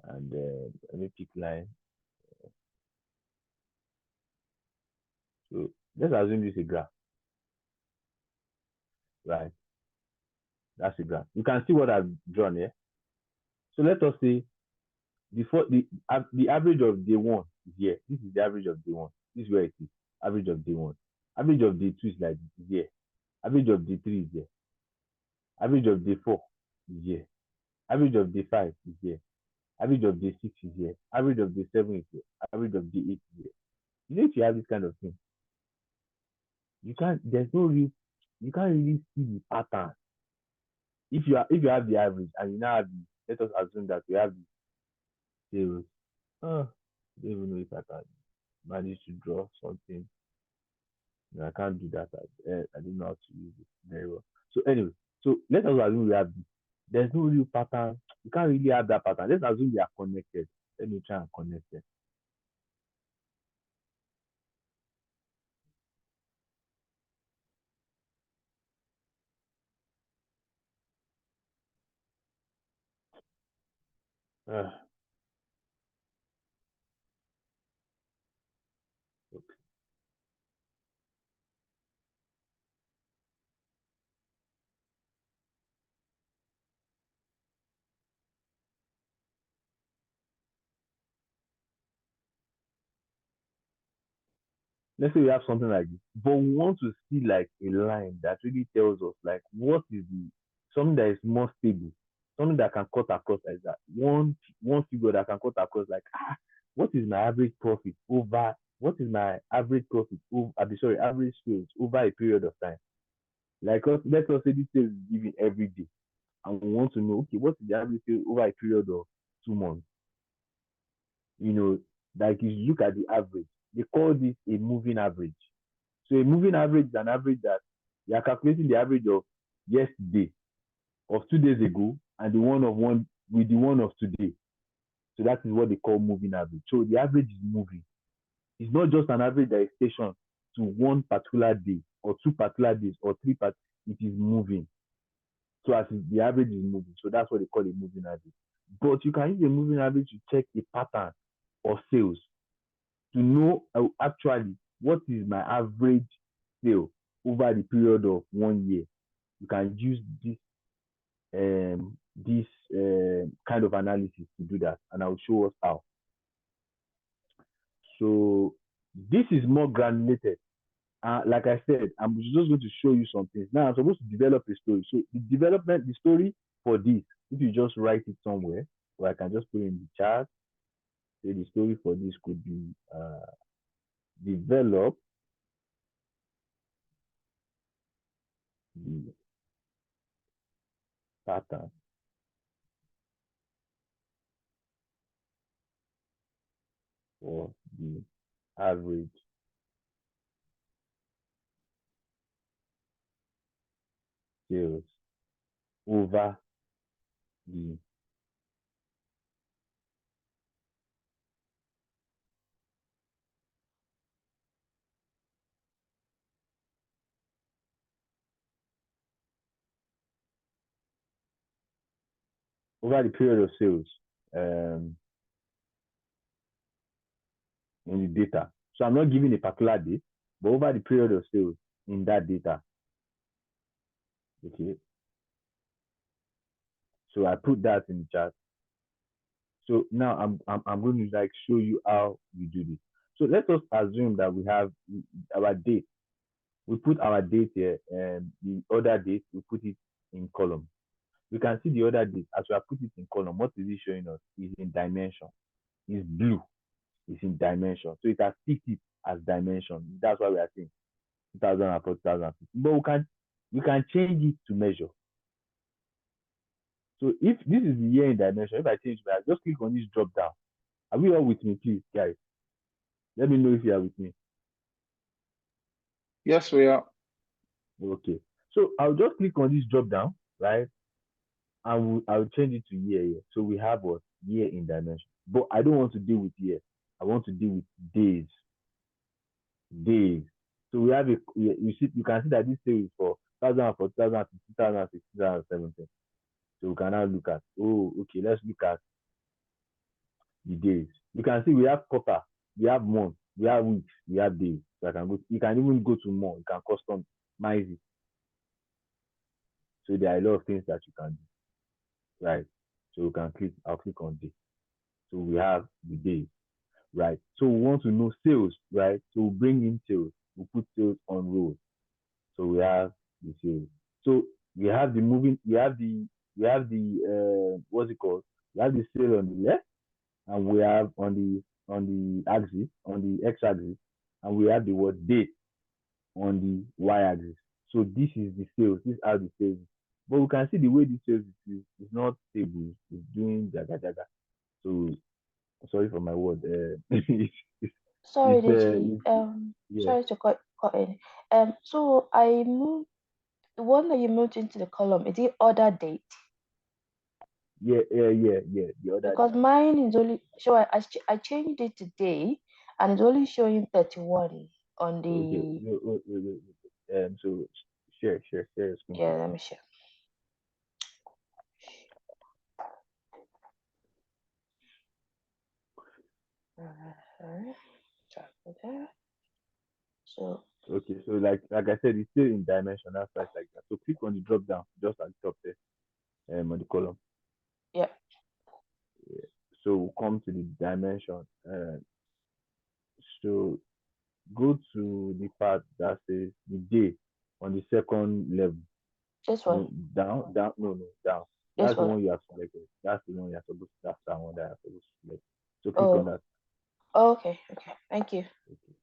And let me pick line. So let's assume this is a graph, right? That's a graph. You can see what I've drawn here. So let us say the average of day 1 is here. This is the average of day 1. This is where it is. Average of day 1. Average of day 2 is like here. Average of day 3 is here. Average of day 4 is here. Average of day 5 is here. Average of day 6 is here. Average of day 7 is here. Average of day 8 is here. If you have this kind of thing, you can't really see the pattern. If you have the average and you now have let us assume that we have the sales. I don't even know if I can manage to draw something. No, I can't do that. I don't know how to use it very well. So anyway, so let us assume we have this. There's no real pattern. You can't really have that pattern. Let's assume they are connected. Let me try and connect them. Uh, okay. let's say we have something like this, but we want to see like a line that really tells us like what is the something that is more stable, something that can cut across like that. One figure that can cut across like what is my average profit over what is my average profit over sorry average sales over a period of time. Like let us say this sales is given every day, and we want to know okay what is the average sales over a period of 2 months. You know, like if you look at the average, they call this a moving average. So a moving average is an average that you are calculating the average of yesterday, of 2 days ago, and the one of one with the one of today. So that is what they call moving average. So the average is moving. It's not just an average that is stationed to one particular day or 2 particular days or it is moving. So as the average is moving. So that's what they call a moving average. But you can use a moving average to check a pattern of sales to know actually what is my average sale over the period of 1 year. You can use this kind of analysis to do that, and I'll show us how. So this is more granulated. Like I said, I'm just going to show you some things. Now I'm supposed to develop a story. So the story for this, if you just write it somewhere, or I can just put it in the chat. Say the story for this could be develop the pattern for the average sales over the period of sales in the data. So I'm not giving a particular date, but over the period of sales in that data. Okay. So I put that in the chat. So now I'm going to like show you how we do this. So let us assume that we have our date. We put our date here, and the other date we put it in column. We can see the other date as we have put it in column. What is it showing us? Is in dimension. It's blue. It's in dimension. So it has picked it as dimension. That's why we are saying 2004, 2015. But we can change it to measure. So if this is the year in dimension, if I change that, just click on this drop down. Are we all with me, please, guys? Let me know if you are with me. Yes, we are. Okay. So I'll just click on this drop down, right? And I'll change it to year. So we have what? Year in dimension. But I don't want to deal with year. I want to deal with days. Days. So we have you can see that this sale is for 2004, 2015, 2016, 2017. So we can now look at, okay, let's look at the days. You can see we have quarter, we have month, we have weeks, we have days. So I can go, you can even go to more, you can customize it. So there are a lot of things that you can do, right? So you can I'll click on day. So we have the days, right? So we want to know sales, right? So we bring in sales, we put sales on rows. So we have the sales. So we have the moving, we have the what's it called? We have the sale on the left, and we have on the axis, on the x-axis, and we have the word date on the y-axis. So this is the sales. This is how the sales is. But we can see the way the sales is not stable. It's doing jaga jaga. So sorry for my word. Sorry, it's, Deji. yeah. Sorry to cut in. So I moved the one that you moved into the column. Is it order date? Yeah. The other Because mine is only so I changed it today, and it's only showing 31 on the. okay. Wait. So share your screen. Yeah, let me share. So Okay, so like I said, it's still in dimension. That's why it's like that. So click on the drop down just at the top there, on the column. yeah, So we'll come to the dimension. So go to the part that says the day on the second level. This No, one. down, no, down. This That's the one. one you have selected. That's the one you're supposed to, that's the one that you're supposed to select. So click on Oh. that. Okay. Okay. Thank you. Okay.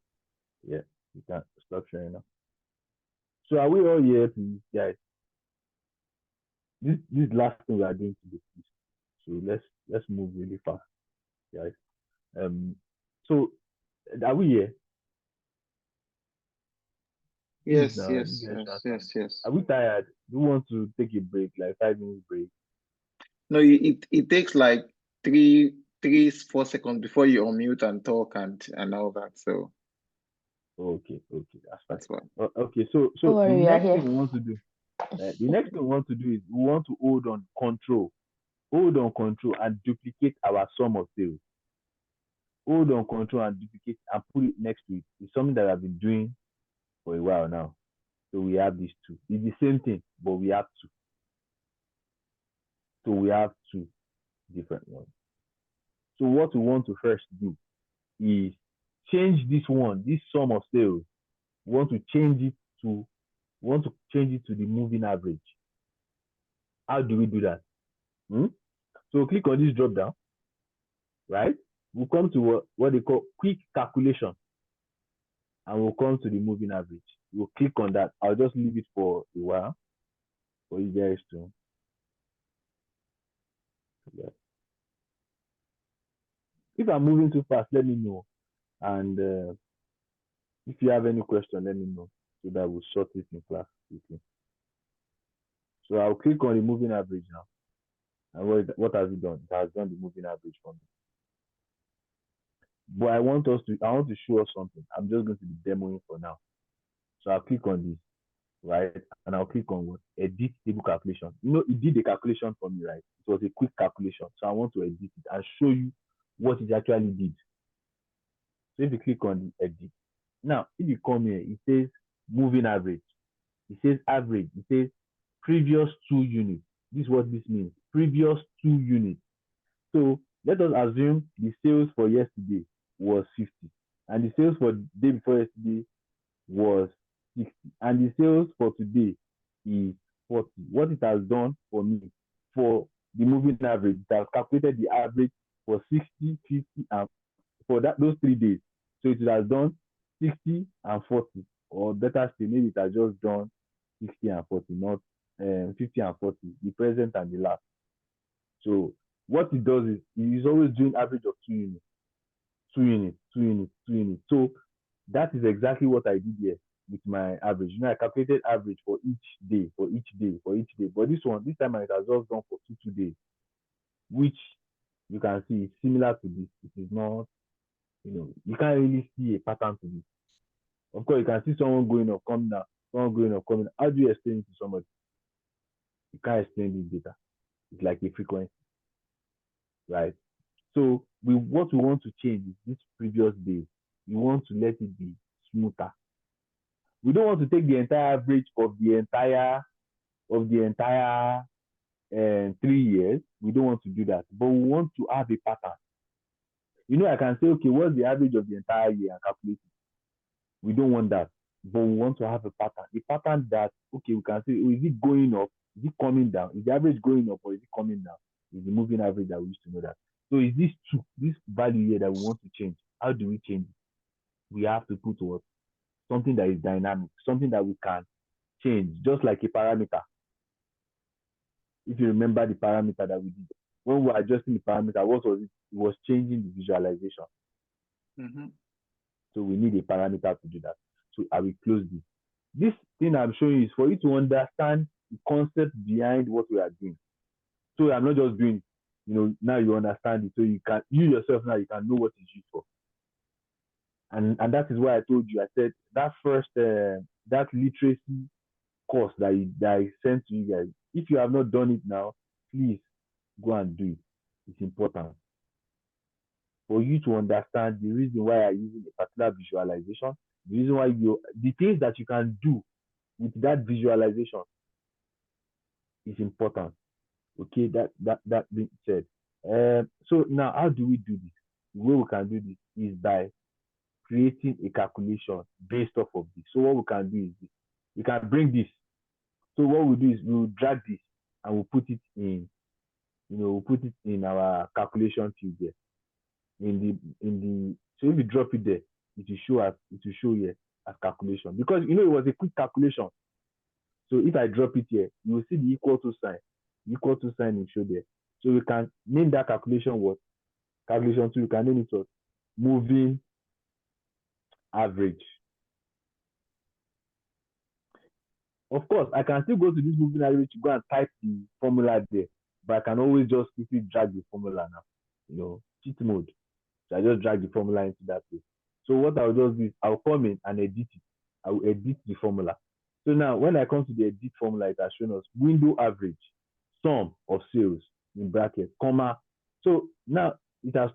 Yeah, you can stop sharing now. So are we all here, please, guys? This last thing we are doing today, please. So let's move really fast, guys. So are we here? Please Yes, now, you yes, guys yes, are yes, yes. Are we tired? Do you want to take a break, like 5 minutes break? No, it takes like 4 seconds before you unmute and talk and all that. So Okay, that's fine. that's why. Okay, so Don't the worry, we are next here. thing we want to do, the next thing we want to do is we want to hold on control and duplicate our sum of sales. Hold on control and duplicate and put it next to it. It's something that I've been doing for a while now. So we have these two. It's the same thing, but we have two. So we have two different ones. So what we want to first do is change this one, this sum of sales. We want to change it to the moving average. How do we do that? So click on this drop down, right? We'll come to what they call quick calculation, and we'll come to the moving average. We'll click on that. I'll just leave it for a while for you guys to. Yeah. If I'm moving too fast, let me know. And if you have any question, let me know so that we'll sort it in class quickly. So I'll click on the moving average now. And what has it done? It has done the moving average for me. But I want to show us something. I'm just going to be demoing for now. So I'll click on this, right? And I'll click on what? Edit table calculation. You know, it did the calculation for me, right? It was a quick calculation. So I want to edit it and show you what it actually did. So if you click on the edit, now if you come here, it says moving average. It says average. It says previous 2 units. This is what this means. Previous 2 units. So let us assume the sales for yesterday was 50, and the sales for the day before yesterday was 60, and the sales for today is 40. What it has done for me for the moving average, it has calculated the average for 60, 50, and for those 3 days. So it has done 60 and 40, or better still, maybe it has just done 60 and 40, not 50 and 40, the present and the last. So what it does is it is always doing average of 2 units, 2 units, 2 units, 2 units. So that is exactly what I did here with my average. You know, I calculated average for each day, for each day, for each day. But this time it has just done for 2 days, which you can see is similar to this. It is not, you can't really see a pattern to this. Of course, you can see someone going up, coming down, someone going up, coming down. How do you explain it to somebody? You can't explain this data. It's like a frequency, right? So what we want to change is this previous days. We want to let it be smoother. We don't want to take the entire average of the entire 3 years. We don't want to do that, but we want to have a pattern. I can say, okay, what's the average of the entire year and calculate it. We don't want that, but we want to have a pattern. A pattern that, okay, we can say, oh, is it going up? Is it coming down? Is the average going up or is it coming down? Is the moving average that we used to know that. So is this value here that we want to change? How do we change it? We have to put what? Something that is dynamic, something that we can change, just like a parameter. If you remember the parameter that we did, when we were adjusting the parameter, what was it? It was changing the visualization. So we need a parameter to do that. So I will close this. This thing I'm showing you is for you to understand the concept behind what we are doing. So I'm not just doing it, now you understand it. So you yourself now, you can know what it's used for. And that is why I told you, I said that first, that literacy course that I sent to you guys, if you have not done it now, please go and do it. It's important for you to understand the reason why I'm using a particular visualization, the reason why the things that you can do with that visualization is important. Okay, that being said, so now how do we do this? The way we can do this is by creating a calculation based off of this. So what we can do is this. We can bring this. So what we do is we will drag this and we'll put it in, we'll put it in our calculation field there. So if you drop it there, it will show here as calculation, because it was a quick calculation. So if I drop it here, you will see the equal to sign. The equal to sign will show there. So we can name that calculation what? Calculation 2, you can name it what? Moving average. Of course, I can still go to this moving average to go and type the formula there, but I can always just quickly drag the formula now. Cheat mode. So I just drag the formula into that place. So what I'll just do is I'll come in and edit it. I will edit the formula. So now when I come to the edit formula, it has shown us window average, sum of sales in bracket, comma. So now it has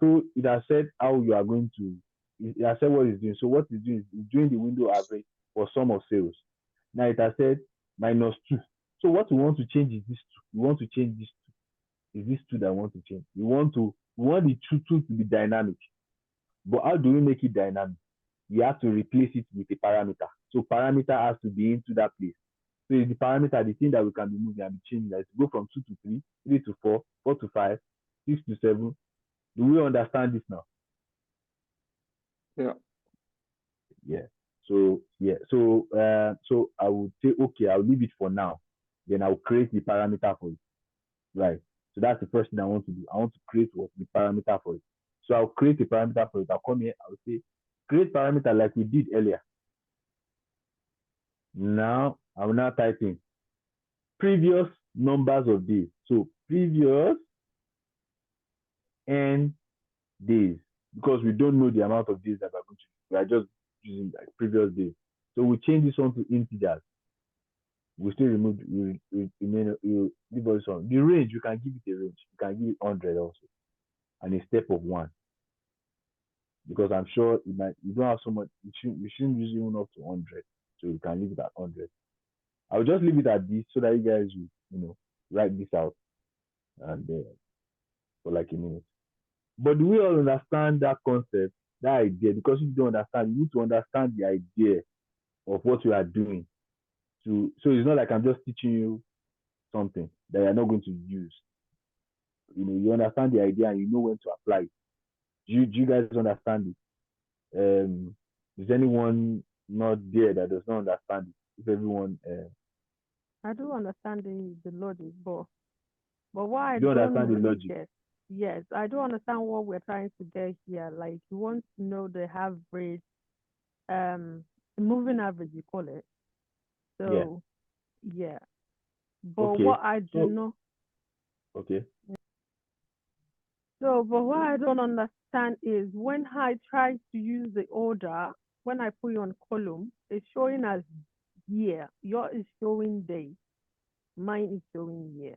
said how you are going to, it has said what it's doing. So what it's doing is doing the window average for sum of sales. Now it has said -2. So what we want to change is this 2. We want to change this 2. Is this 2 that I want to change? We want the 2 to be dynamic. But how do we make it dynamic? We have to replace it with a parameter. So parameter has to be into that place. So the parameter, the thing that we can be moving and be changing, that is go from 2 to 3, 3 to 4, 4 to 5, 6 to 7. Do we understand this now? Yeah. Yeah. So so I would say, okay, I'll leave it for now. Then I'll create the parameter for it. Right. So that's the first thing I want to do. I want to create the parameter for it. So I'll create a parameter for it. I'll come here, I'll say create parameter like we did earlier. Now I will now type in previous numbers of days. So previous n days, because we don't know the amount of days that we're going to use. We are just using like previous days. So we change this one to integers. We still remove leave us on the range. You can give it a range. You can give it 100 also, and a step of 1, because I'm sure you don't have so much. You shouldn't use even up to 100, so you can leave it at 100. I'll just leave it at this so that you guys will write this out and for like a minute. But do we all understand that concept, that idea? Because if you don't understand, you need to understand the idea of what you are doing. So it's not like I'm just teaching you something that you're not going to use. You understand the idea and you know when to apply it. Do you guys understand it? Is anyone not there that does not understand it? If everyone I do understand the logic, but what I you don't don't understand the really logic. get, yes, I do understand what we're trying to get here. Like you want to know the average, moving average, you call it. Yeah. So yeah, but Okay. what I do So not, okay. so but what I don't understand is when I try to use the order, when I put it on column, it's showing as year. Yours is showing day. Mine is showing year.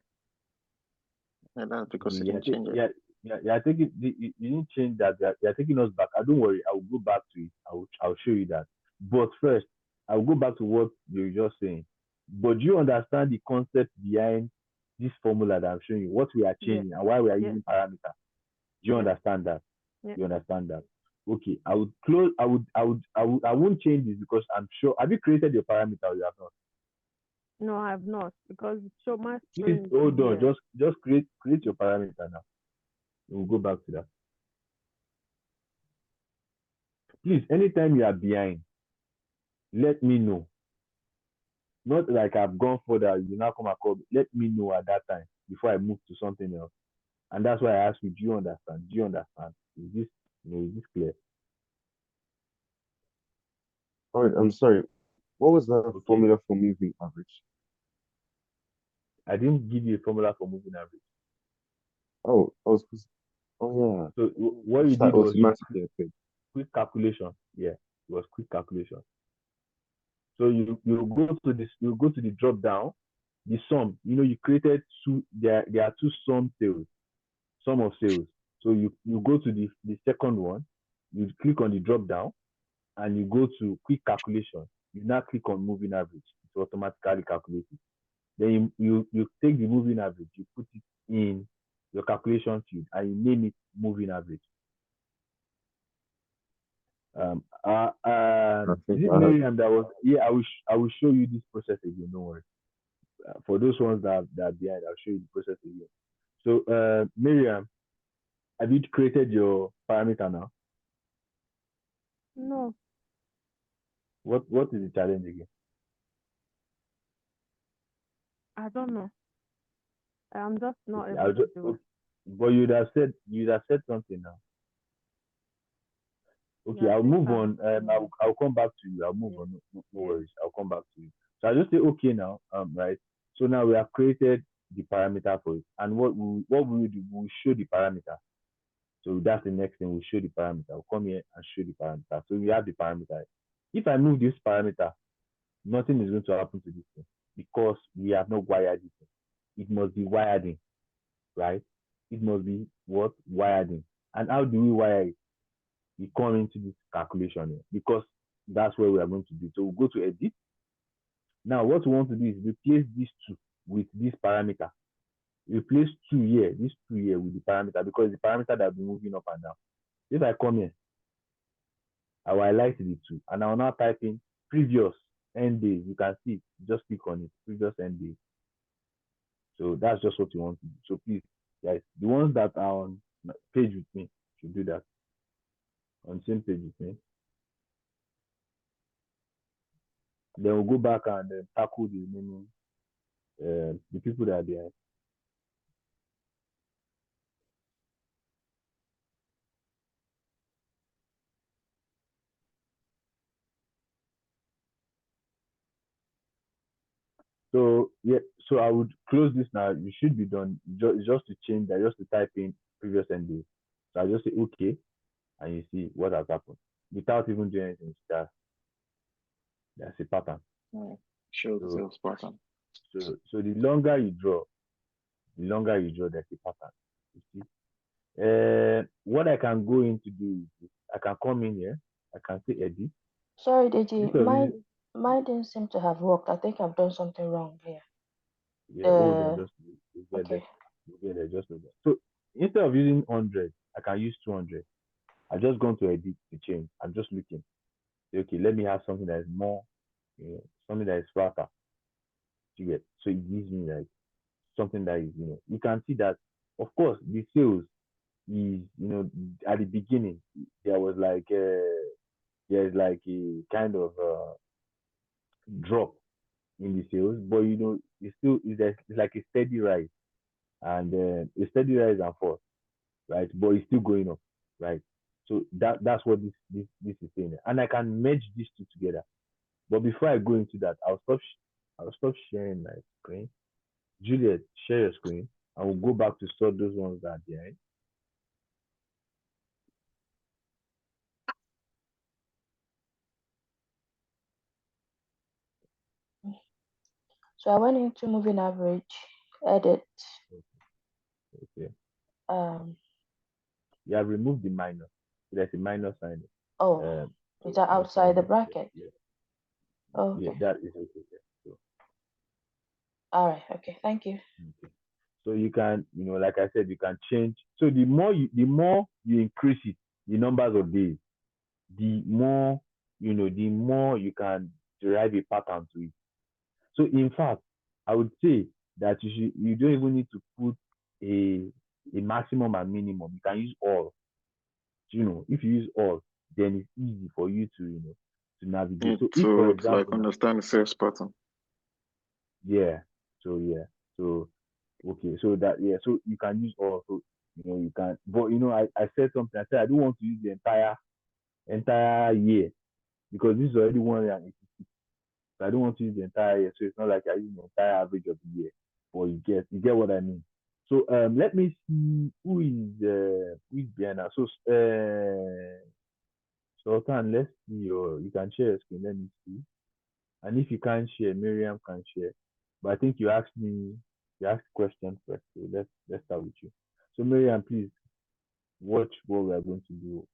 And that's because you Yeah, didn't change it. I think you didn't change that. You're taking us back. Don't worry, I will go back to it. I'll show you that. But first, I'll go back to what you were just saying. But do you understand the concept behind this formula that I'm showing you? What we are Yeah, changing and why we are yeah, using parameter? Do you yeah, understand that? yeah. You understand that? Okay, I would close. I won't change this because I'm sure. Have you created your parameter or you have not? No, I have not because show my Please screen is hold on. here. Just create your parameter now. We'll go back to that. Please, anytime you are behind, let me know. Not like I've gone further, you now come and call me. Let me know at that time before I move to something else. And that's why I ask you, do you understand? Do you understand? Is this clear? All right, I'm sorry. What was the Okay. formula for moving average? I didn't give you a formula for moving average. Oh, oh So yeah. what It's you just like did was you automatically, I think. quick calculation. Yeah, it was quick calculation. So you go to the drop down, the sum. You created two. There are two sum of sales. So you go to the second one, you click on the drop down, and you go to quick calculation. You now click on moving average. It automatically calculates it. Then you take the moving average, you put it in your calculation field, and you name it moving average. Is it Miriam that was? Yeah, I will show you this process again. Don't worry. For those ones that are behind, I'll show you the process again. So, Miriam, have you created your parameter now? No, What is the challenge again? I don't know. I'm just not Okay, able I'll to just, do it. but you'd have said something now. Okay, Yeah, I I'll think move I on. I'll come back to you. I'll move yeah, on. No yeah. worries. I'll come back to you. So I'll just say okay now. Right. So now we have created the parameter for it, and what we will do, we'll show the parameter. So that's the next thing. We'll show the parameter. I'll come here and show the parameter. So we have the parameter. If I move this parameter, nothing is going to happen to this thing because we have not wired it. It must be wired in, right? It must be what wired in. And how do we wire it? We come into this calculation here because that's where we are going to do. So we'll go to edit. Now, what we want to do is replace these two with this parameter. Replace two here, this two here with the parameter because the parameter that will be moving up and down. If I come here, I will highlight the two and I will now type in previous end days. You can see, just click on it, previous end days. So that's just what you want to do. So please, guys, the ones that are on page with me should do that. On same page with me. Then we'll go back and tackle the remaining, the people that are there. So yeah, so I would close this now. You should be done. Just to change that, just to type in previous end date. So I just say okay, and you see what has happened without even doing anything. That's a pattern. Show the So sales pattern. so the longer you draw, there's a pattern. You see. What I can go in to do is I can come in here. I can say edit. Sorry, Deji, Instead of using, mine didn't seem to have worked. I think I've done something wrong here. yeah, hold on, just get there. Okay. Get there, just hold on. So instead of using 100, I can use 200. I just gone to edit the change. I'm just looking. Say, okay, let me have something that is more, something that is flatter. You get, so it gives me like something that is, you can see that, of course, the sales is, at the beginning, there was like, there's like a kind of drop in the sales, but it's like a steady rise and a steady rise and fall, right? But it's still going up, right? So that's what this is saying, and I can merge these two together. But before I go into that, I'll stop sharing my screen. Juliet, share your screen, and we'll go back to sort those ones that are behind. So I went into moving average, edit. Okay. You have removed the minus. There's a minus sign. Oh, So is that outside the bracket? Yeah. Oh, Yeah, okay. that is okay. So, All right. Okay. Thank you. okay. So you can, like I said, you can change. So the more you increase it, the numbers of days, the more, the more you can derive a pattern to it. So in fact, I would say that you don't even need to put a maximum and minimum. You can use all. If you use all, then it's easy for you to navigate. So if, for To like example, now, understand the sales pattern. yeah. So yeah. So okay. So that yeah. So you can use all. So you can. But I said something. I said I don't want to use the entire year because this is already 186. So I don't want to use the entire year. So it's not like I use the entire average of the year. But you get what I mean. So let me see who is behind us. So Sultan, let's see you can share your screen. Let me see. And if you can't share, Miriam can share. But I think you asked questions first. So let's start with you. So Miriam, please watch what we are going to do.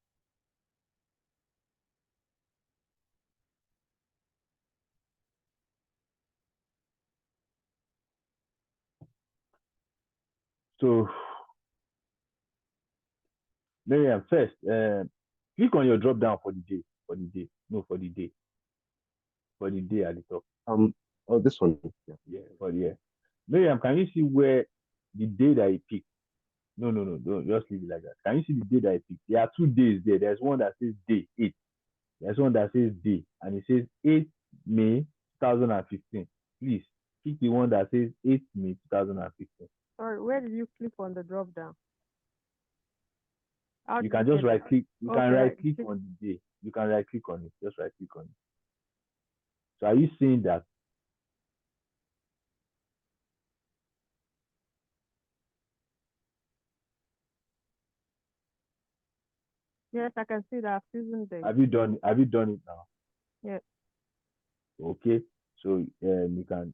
So Miriam, first, click on your drop down for the day. for the day. No, for the day. For the day at the top. Oh, this one. Yeah. Yeah, for the year. Miriam, can you see where the day that he picked? No, don't just leave it like that. Can you see the day that he picked? There are 2 days there. There's one that says day 8. There's one that says day, and it says 8 May 2015. Please pick the one that says 8 May 2015. Sorry, where did you click on the drop down? How You did can you just get right that? click. You can Okay, right right. click on the day. You can right click on it. Just right click on it. So are you seeing that? Yes, I can see that season day. Have you done it now? Yeah. Okay. So you can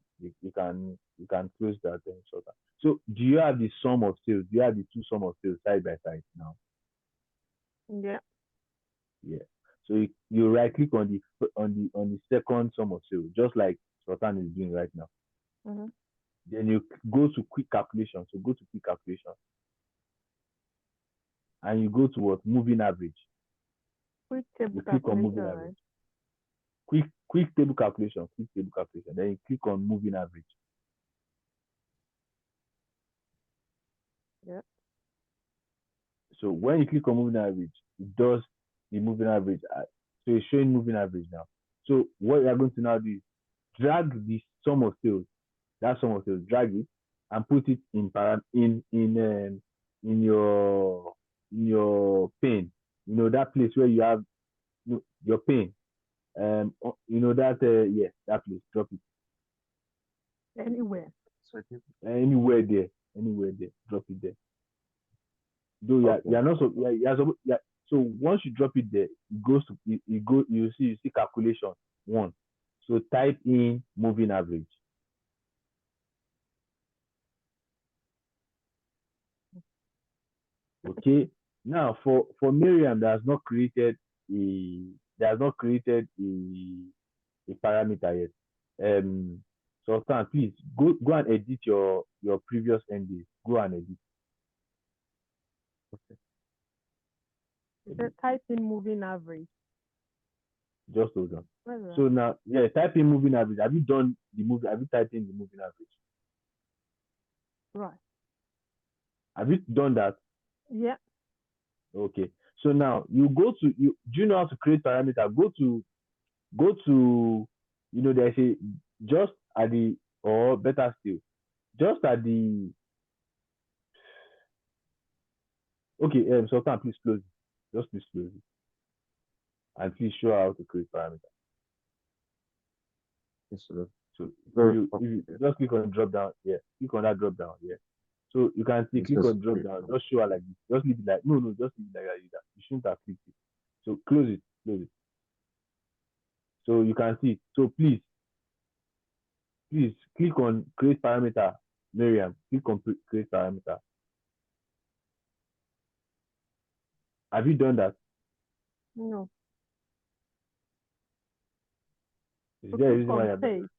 close that and sort that. So do you have the sum of sales? Do you have the two sum of sales side by side now? Yeah. Yeah. So you right click on the second sum of sales, just like Sultan is doing right now. Mm-hmm. Then you go to quick calculation. So go to quick calculation. And you go to what? Moving average. Quick table You click on moving calculation, average. right? Quick table calculation. Quick table calculation. Then you click on moving average. Yeah. So when you click on moving average, it does the moving average. So it's showing moving average now. So what you're going to now do is drag the sum of sales, that sum of sales, drag it and put it in your pane. You know that place where you have your pane. You know that yeah, that place. Drop it Anywhere. So anywhere there. Drop it there. Though okay. you're not so yeah. So once you drop it there, it goes to you see calculation one. So type in moving average. Okay. Now for Miriam that has not created a parameter yet. Sultan, please go and edit your previous NDs. Go and edit. It says type in moving average. Just hold on. Where's that? So now, yeah, type in moving average. Have you done the move? Have you typed in the moving average? Right. Have you done that? Yeah. Okay. So now you go to you. Do you know how to create parameter? Go to there's a just at the or better still, just at the okay. Sultan, please close it. Just please close it, and please show how to create parameter. Yes, sir. So Very if you just click on drop down, yeah, click on that drop down, yeah. So you can see, It click says on drop down, just show her like this. Just leave it like no, just leave it like that. You shouldn't have clicked it. So close it. So you can see. So please click on create parameter. Miriam, click on create parameter. Have you done that? No. Is So there a click reason why on you have done paste.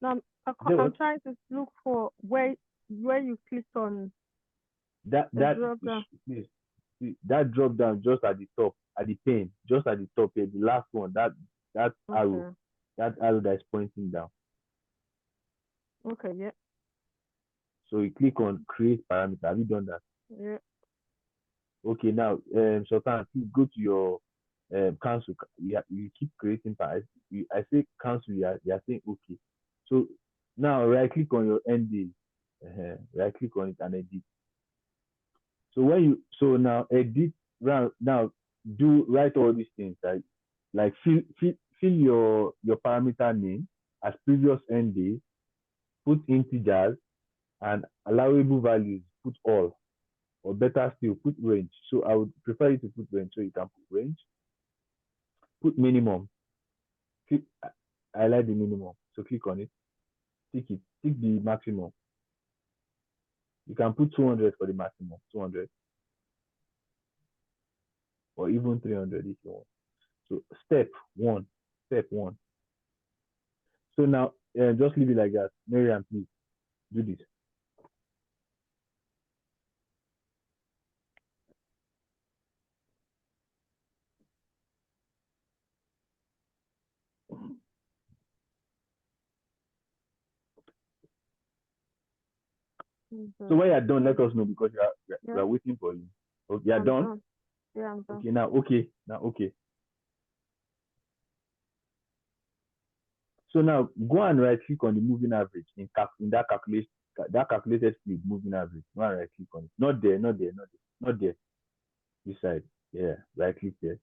Now Is there I'm what? trying to look for where you clicked on That the drop down. please see, that drop down just at the top, at the pane, just at the top here, the last one, that arrow, Okay. that arrow that is pointing down. Okay, yeah. So you click on create parameter. Have you done that? Yeah. Okay, now Sultan, please go to your cancel. You keep creating I say cancel, you are saying okay. So now right click on your end date. Right click on it and edit. So now edit now do write all these things like fill your parameter name as previous end date, put integers and allowable values, put all, or better still put range. So I would prefer you to put range, so you can put range, put minimum. I like the minimum, so click on it, tick the maximum. You can put 200 for the maximum, 200 or even 300 if you want. So step one. So now just leave it like that. Miriam, please do this. So when you're done, let us know because we Yeah, are waiting for you. Okay, you're I'm done? done. Yeah, I'm done. Okay, now okay. So now go and right click on the moving average in that calculated split moving average. Go and right click on it. Not there, not there. This side. Yeah, right click there.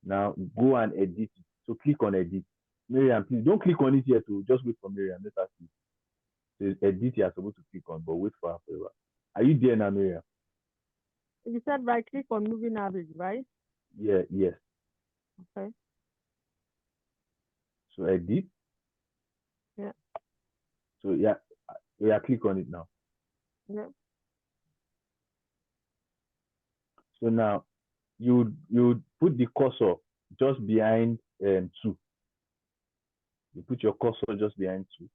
Now go and edit it. So click on edit. Miriam, please don't click on it yet. To just wait for Miriam. Let us see. So edit you are supposed to click on, but wait for her forever. Are you there now, Miriam? You said right click on moving average, right? Yeah, yes. Okay. So edit. Yeah. So yeah, click on it now. Yeah. So now you put the cursor just behind 2. You put your cursor just behind 2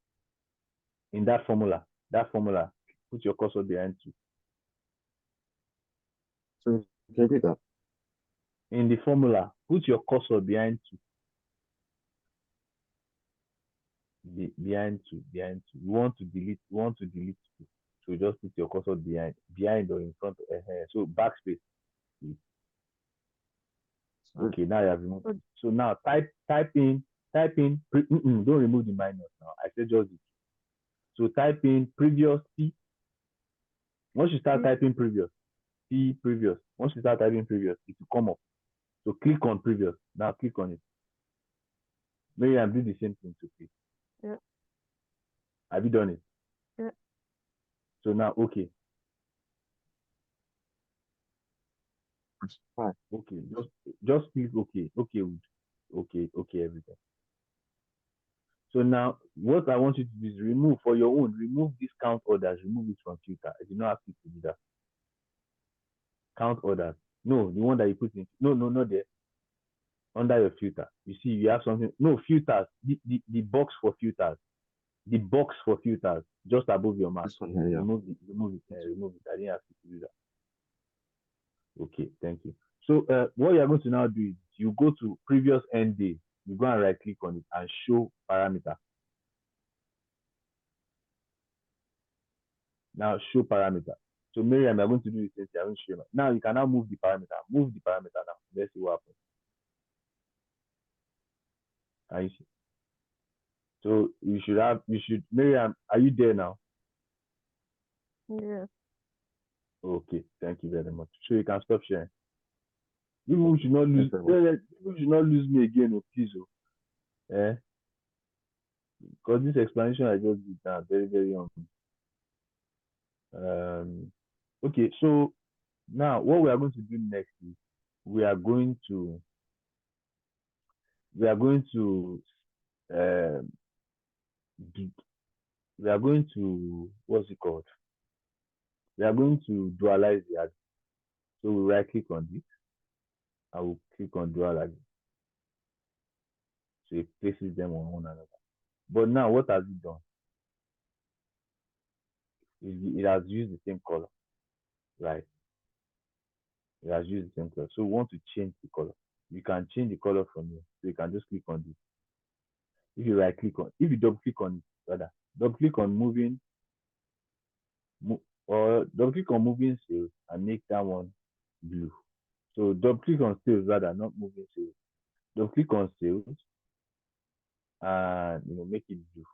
in that formula. Put your cursor behind 2 So you can do that. in the formula. Put your cursor behind 2. Behind 2. You want to delete 2. So just put your cursor behind or in front of so backspace. Okay, now you have removed it. So now type in don't remove the minus now. I said just it. So type in previous P. Once you start typing previous, P previous. Once you start typing previous, it will come up. So click on previous. Now click on it. Maybe I'm doing the same thing to click. Yeah. Have you done it? Yeah. So now okay. Fine. Okay. Just click okay. Okay, everything. So now what I want you to do is remove for your own, remove these count orders, remove it from filter. I do not have to do that. Count orders. No, the one that you put in. No, not there. Under your filter. You see, you have something. No, filters. The box for filters. The box for filters just above your mouse. This one here, yeah. Remove it. Remove it. I didn't ask you to do that. Okay, thank you. So what you're going to now do is you go to previous end day. You go and right click on it and show parameter. Now show parameter. So Miriam, I'm going to do the same thing. I'm going to show you. Now you can now move the parameter. Move the parameter now. Let's see what happens. Can you see? So Miriam, are you there now? Yes. Okay, thank you very much. So you can stop sharing. We should not lose. Thank you very much. You should not lose me again, please. Because this explanation I just did now very very okay. So now what we are going to do next is we are going to um we are going to what's it called? We are going to dualize the add. So we right click on this. I will click on dualize. So it places them on one another. But now what has it done? It has used the same color, right? It has used the same color. So we want to change the color. You can change the color from here. So you can just click on this. If you if you double click on it, rather, double click on or double click on moving sales and make that one blue. So double click on sales rather, not moving sales. Double click on sales and make it blue.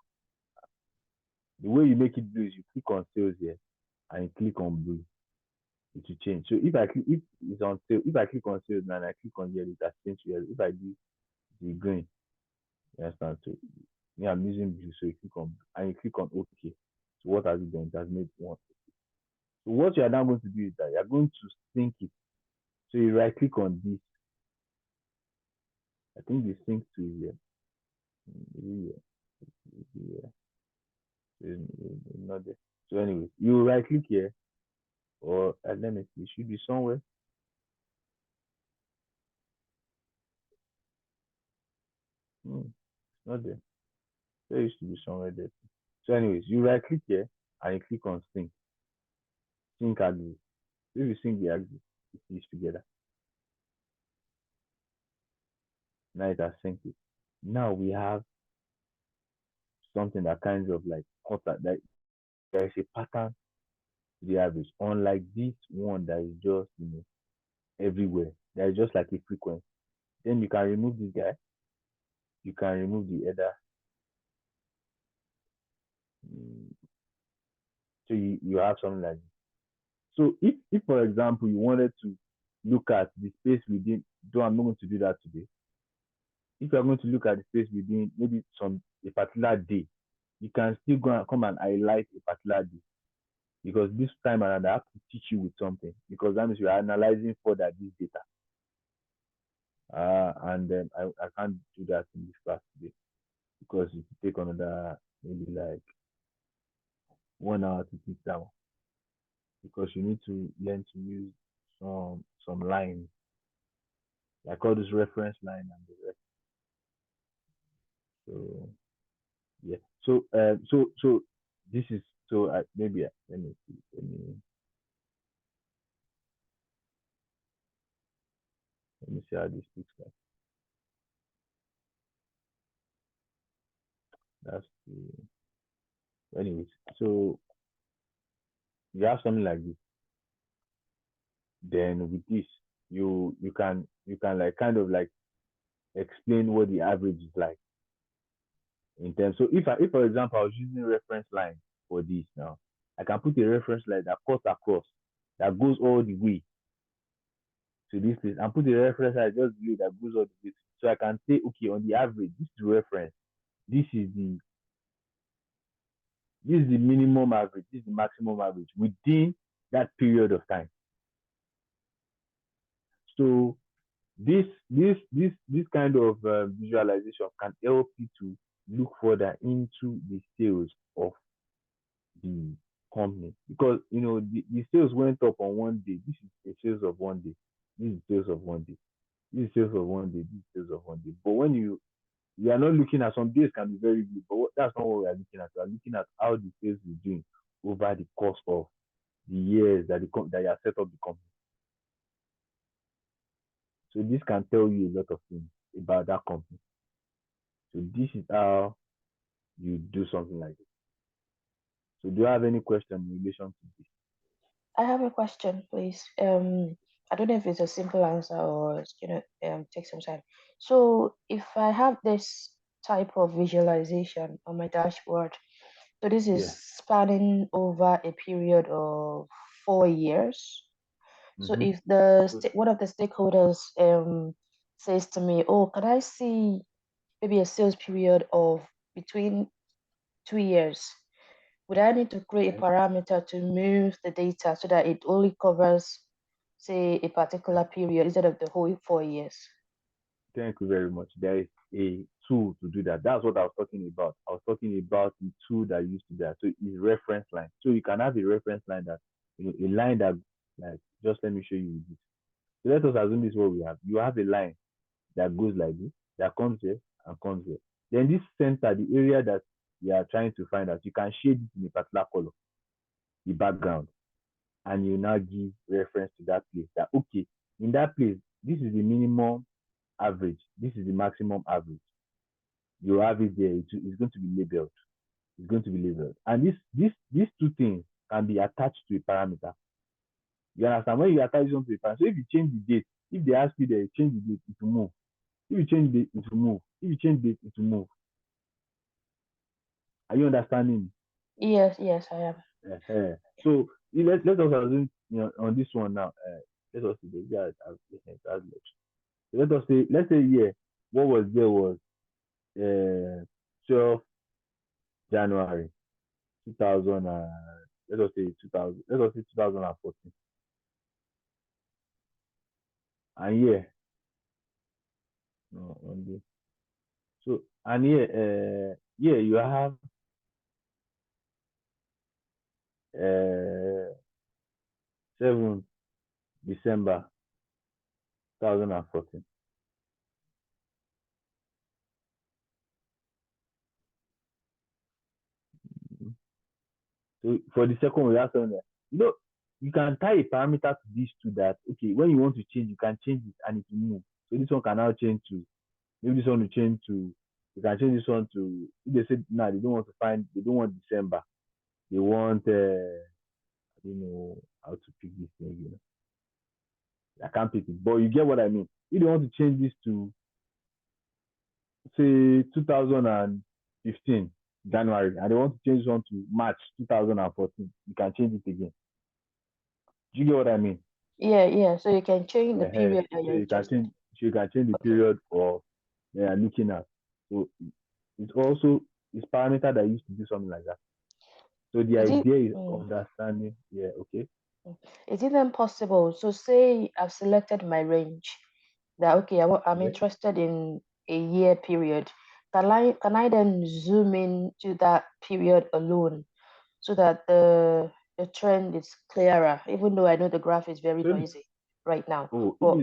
The way you make it blue is you click on sales here and you click on blue. It will change. So if it's on sale, if I click on sales now and I click on yellow, it has changed to yellow. If I do the green, you understand? So me, I'm using blue, so you click on and you click on OK. So what has it done? It has made one. So what you are now going to do is that you are going to sync it. So you right click on this. I think the sync to is here. Not there. So anyway, you right click here, or let me see, it should be somewhere. It's not there. There used to be somewhere there. So anyways, you right click here and you click on sync. Sync axis. If you sync the axis, it is together. Now it has synced it. Now we have something that kind of like cut that there is a pattern to the average. Unlike this one that is just everywhere. That is just like a frequency. Then you can remove this guy. You can remove the other. So you have something like this. So if for example you wanted to look at the space within, though I'm not going to do that today. If you're going to look at the space within maybe a particular day, you can still go and come and highlight a particular day. Because this time around I have to teach you with something, because that means we are analyzing further this data. And then I can't do that in this class today, because it will take another maybe like 1 hour to teach that one, because you need to learn to use some lines, like all this reference line and the rest. So yeah. So this is maybe let me see. Let me see how this looks like. That's the anyways. So you have something like this. Then with this, you can like kind of like explain what the average is like in terms. So if for example I was using reference line for this now, I can put a reference line that cuts across, that goes all the way to this place, and put a reference line just below that goes all the way. So I can say, okay, on the average, this is the reference. This is the minimum average. This is the maximum average within that period of time. So this kind of visualization can help you to look further into the sales of the company, because the sales went up on one day. This is a sales of one day. This is sales of one day. This is sales of one day. This is sales of one day. But when you are not looking at, some days can be very good, but that's not what we are looking at. We are looking at how the sales is doing over the course of the years that that you have set up the company. So this can tell you a lot of things about that company. So this is how you do something like this. So do you have any question in relation to this? I have a question, please. I don't know if it's a simple answer or it's take some time. So if I have this type of visualization on my dashboard, so this is spanning over a period of 4 years. So if one of the stakeholders says to me, "Oh, can I see maybe a sales period of between 2 years?" Would I need to create a parameter to move the data so that it only covers, say, a particular period instead of the whole 4 years? Thank you very much. There is a tool to do that. That's what I was talking about. I was talking about the tool that used to do that. So it's reference line. So you can have a reference line that, a line that, like, just let me show you this. So let us assume this is what we have. You have a line that goes like this, that comes here and comes here. Then this center, the area that you are trying to find out, you can shade it in a particular color, the background, and you now give reference to that place. That, okay, in that place, this is the minimum average, this is the maximum average. You have it there. It's going to be labeled. It's going to be labeled. And these two things can be attached to a parameter. You understand? When you attach them to a parameter, so if you change the date, if they ask you to change the date, it will move. If you change the date, it will move. If you change the date, it will move. Are you understanding? Yes, I am. So let us assume, on this one now. Let us see the guys. Let us say, let's say here, what was there was 12 January 2000, let us say 2014. And here, no, on this. So, and here, you have 7th December 2014. So for the second one, we have something there. You can tie a parameter to these two that, okay, when you want to change, you can change it and it will move. So this one can now change to, maybe this one will change to, you can change this one to, if they say now they don't want December, they want I don't know how to pick this thing, I can't pick it, but you get what I mean. If they want to change this to say 2015 January, and they want to change this one to March 2014, you can change it again. Do you get what I mean? Yeah. So you can change the Uh, period that so you're you can interested. change the Okay. period or they are looking at. So it's also it's parameter that used to do something like that. So the Is it idea is mm, understanding. Yeah, okay. mm. Is it then possible? So say I've selected my range that okay, I'm Yeah. interested in a year period. Can I then zoom in to that period alone so that the trend is clearer, even though I know the graph is very So noisy right now. oh, But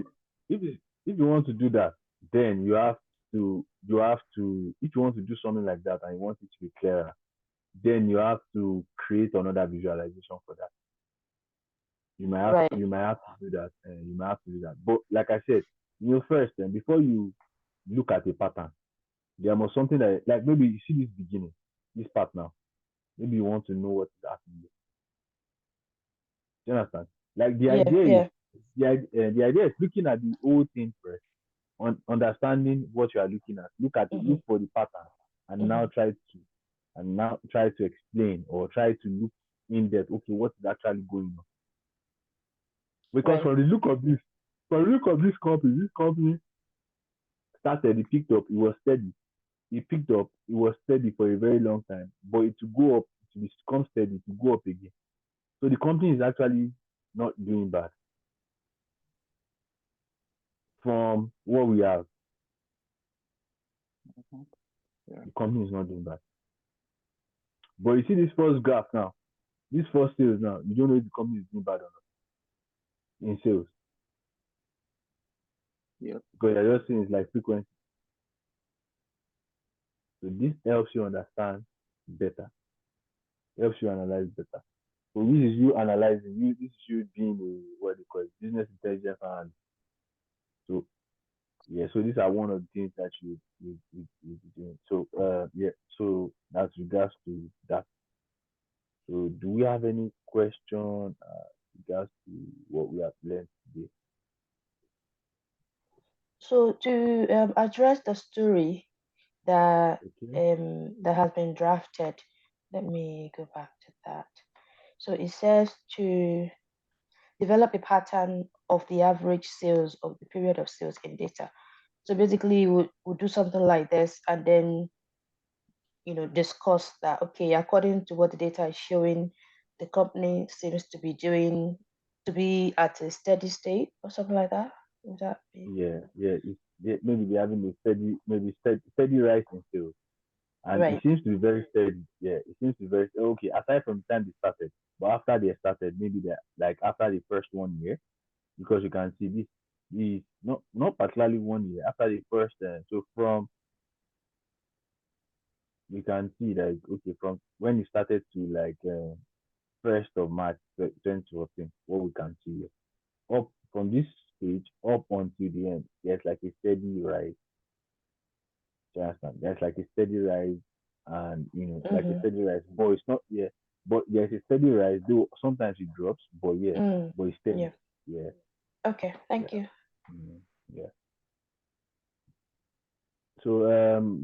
if you want to do that, then if you want to do something like that and you want it to be clearer, then you have to create another visualization for that. right, You might have to do that. You might have to do that. But like I said, first and before you look at a pattern, there must something that like maybe you see this beginning, this part now. Maybe you want to know what is happening. Do you understand? Like the yeah, idea is yeah, the idea is looking at the whole thing first, understanding what you are looking at. Look at it, mm-hmm, look for the pattern, and mm-hmm, now try to explain or try to look in depth. Okay, what is actually going on? Because right, from the look of this company started, it picked up, it was steady. It picked up, it was steady for a very long time, but it to go up, to become steady, to go up again. So the company is actually not doing bad from what we have. Mhm. Yeah. The company is not doing bad. But you see this first graph now, this first sales now, you don't know if the company is doing bad or not in sales Yep. because you're just seeing it's like frequency. So this helps you understand better, helps you analyze better. So this is you analyzing, this is you being a what they call it, business intelligence analyst. So yeah, so these are one of the things that you be doing. So yeah, so that's regards to that. So do we have any question regards to what we have learned today? so to address the story that Okay. that has been drafted, let me go back to that. So it says to develop a pattern of the average sales of the period of sales in data. So basically, we'll do something like this and then, discuss that, okay, according to what the data is showing, the company seems to be at a steady state or something like that. Would that be Maybe they're having a steady rise in sales, and it right? seems to be very steady. Yeah, it seems to be very okay. Aside from the time they started, but after they started, maybe they like after the first 1 year, because you can see this not particularly 1 year after the first. So from you can see like okay from when it started to like 1st of March 2014, what we can see here. Up from this stage up until the end, there's like a steady rise. Do you understand? There's like a steady rise, and like a Mm-hmm. steady rise, but it's not yeah, but there's a steady rise. Though sometimes it drops, but yeah, Mm. but it's steady. Yeah. Yeah, Okay. Thank yeah, you. yeah. So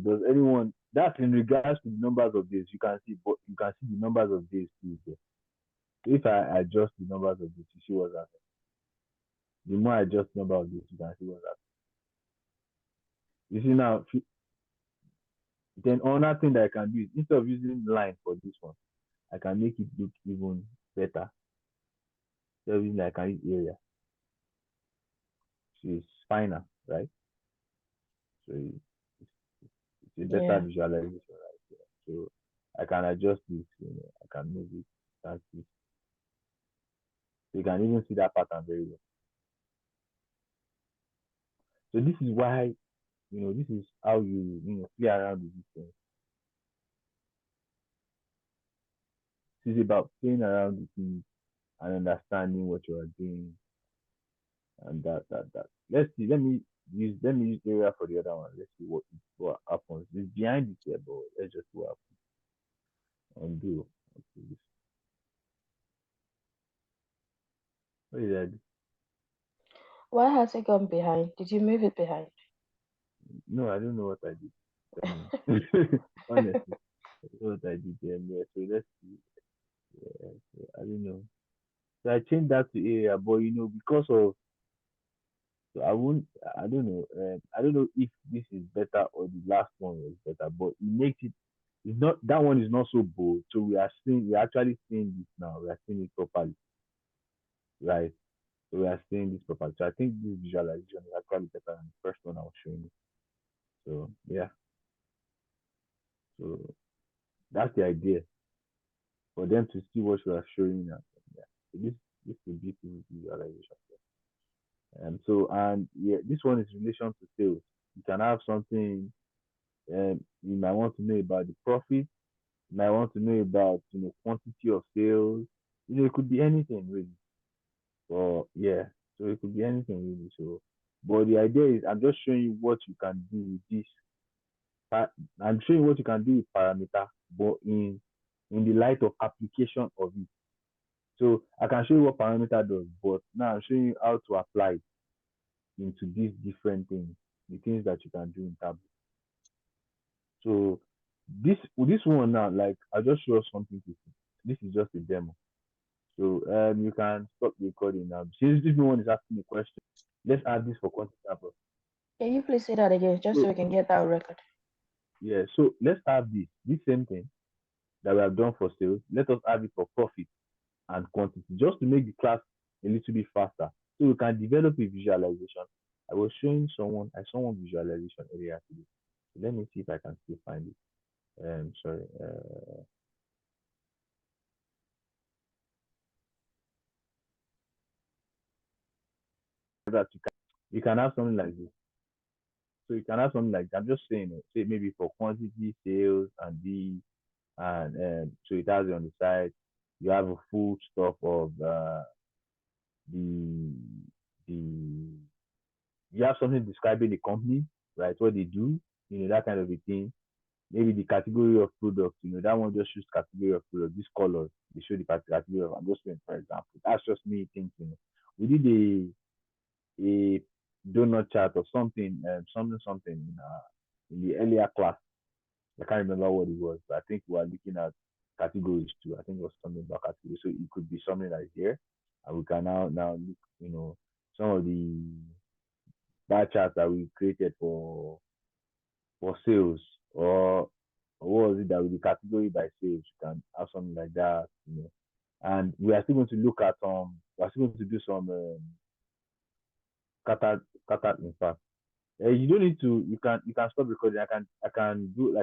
does anyone that's in regards to the numbers of days you can see, but you can see the numbers of days too there. So if I adjust the numbers of days, you see what's happening. The more I adjust the number of days, you can see what's happening. You see now, then another thing that I can do is instead of using line for this one, I can make it look even better. Instead of using I can use area. So it's finer, right? So it's a better Yeah. visualization, right? Yeah. So I can adjust this, I can move it, that's it. So you can even see that pattern very well. So this is why, this is how play around with these things. This is about playing around with things and understanding what you are doing and that. Let's see. Let me use area for the other one. Let's see what happens. It's behind it here, but let's just see what happens. Undo. Okay, What did I do? Why has it gone behind? Did you move it behind? No, I don't know what I did. Honestly, I don't know what I did there. Yeah, so let's see. Yeah, so I don't know. So I changed that to area, but because of so I won't. I don't know. I don't know if this is better or the last one was better, but it makes it. It's not that one is not so bold. So we are seeing. We are actually seeing this now. We are seeing it properly, right? So we are seeing this properly. So I think this visualization is actually better than the first one I was showing you. So yeah. So that's the idea for them to see what you are showing now. Yeah. So this will be visualization. So and yeah, this one is relation to sales. You can have something. You might want to know about the profit. You might want to know about quantity of sales. It could be anything really. But yeah, so it could be anything really. So, but the idea is I'm just showing you what you can do with this. I'm showing you what you can do with parameter, but in the light of application of it. So I can show you what parameter does, but now I'm showing you how to apply it into these different things, the things that you can do in Tableau. So this one now, like I just show us something to see. This is just a demo. So you can stop the recording now. Since this one is asking a question, let's add this for content purpose. Can you please say that again, just so So we can get that on record? yeah, so let's have this same thing that we have done for sales. Let us have it for profit and quantity, just to make the class a little bit faster, so we can develop a visualization. I was showing someone, I saw one visualization earlier today. So let me see if I can still find it. Sorry. That you can have something like this. So you can have something like I'm just saying, say maybe for quantity, sales, and so it has it on the side. You have a full stop of the the you have something describing the company, right? What they do, that kind of a thing. Maybe the category of product, that one just shows category of product. This color, they show the category of. I'm just saying, for example, that's just me thinking. We did a donut chart or something, something in the earlier class. I can't remember what it was, but I think we are looking at categories too. I think it was something about categories. So it could be something that is here. And we can now look, some of the bar charts that we created for sales, or what was it that will be category by sales. You can have something like that. And we are still going to look at we are still going to do some scatter in fact. You don't need to. You can stop recording. I can do like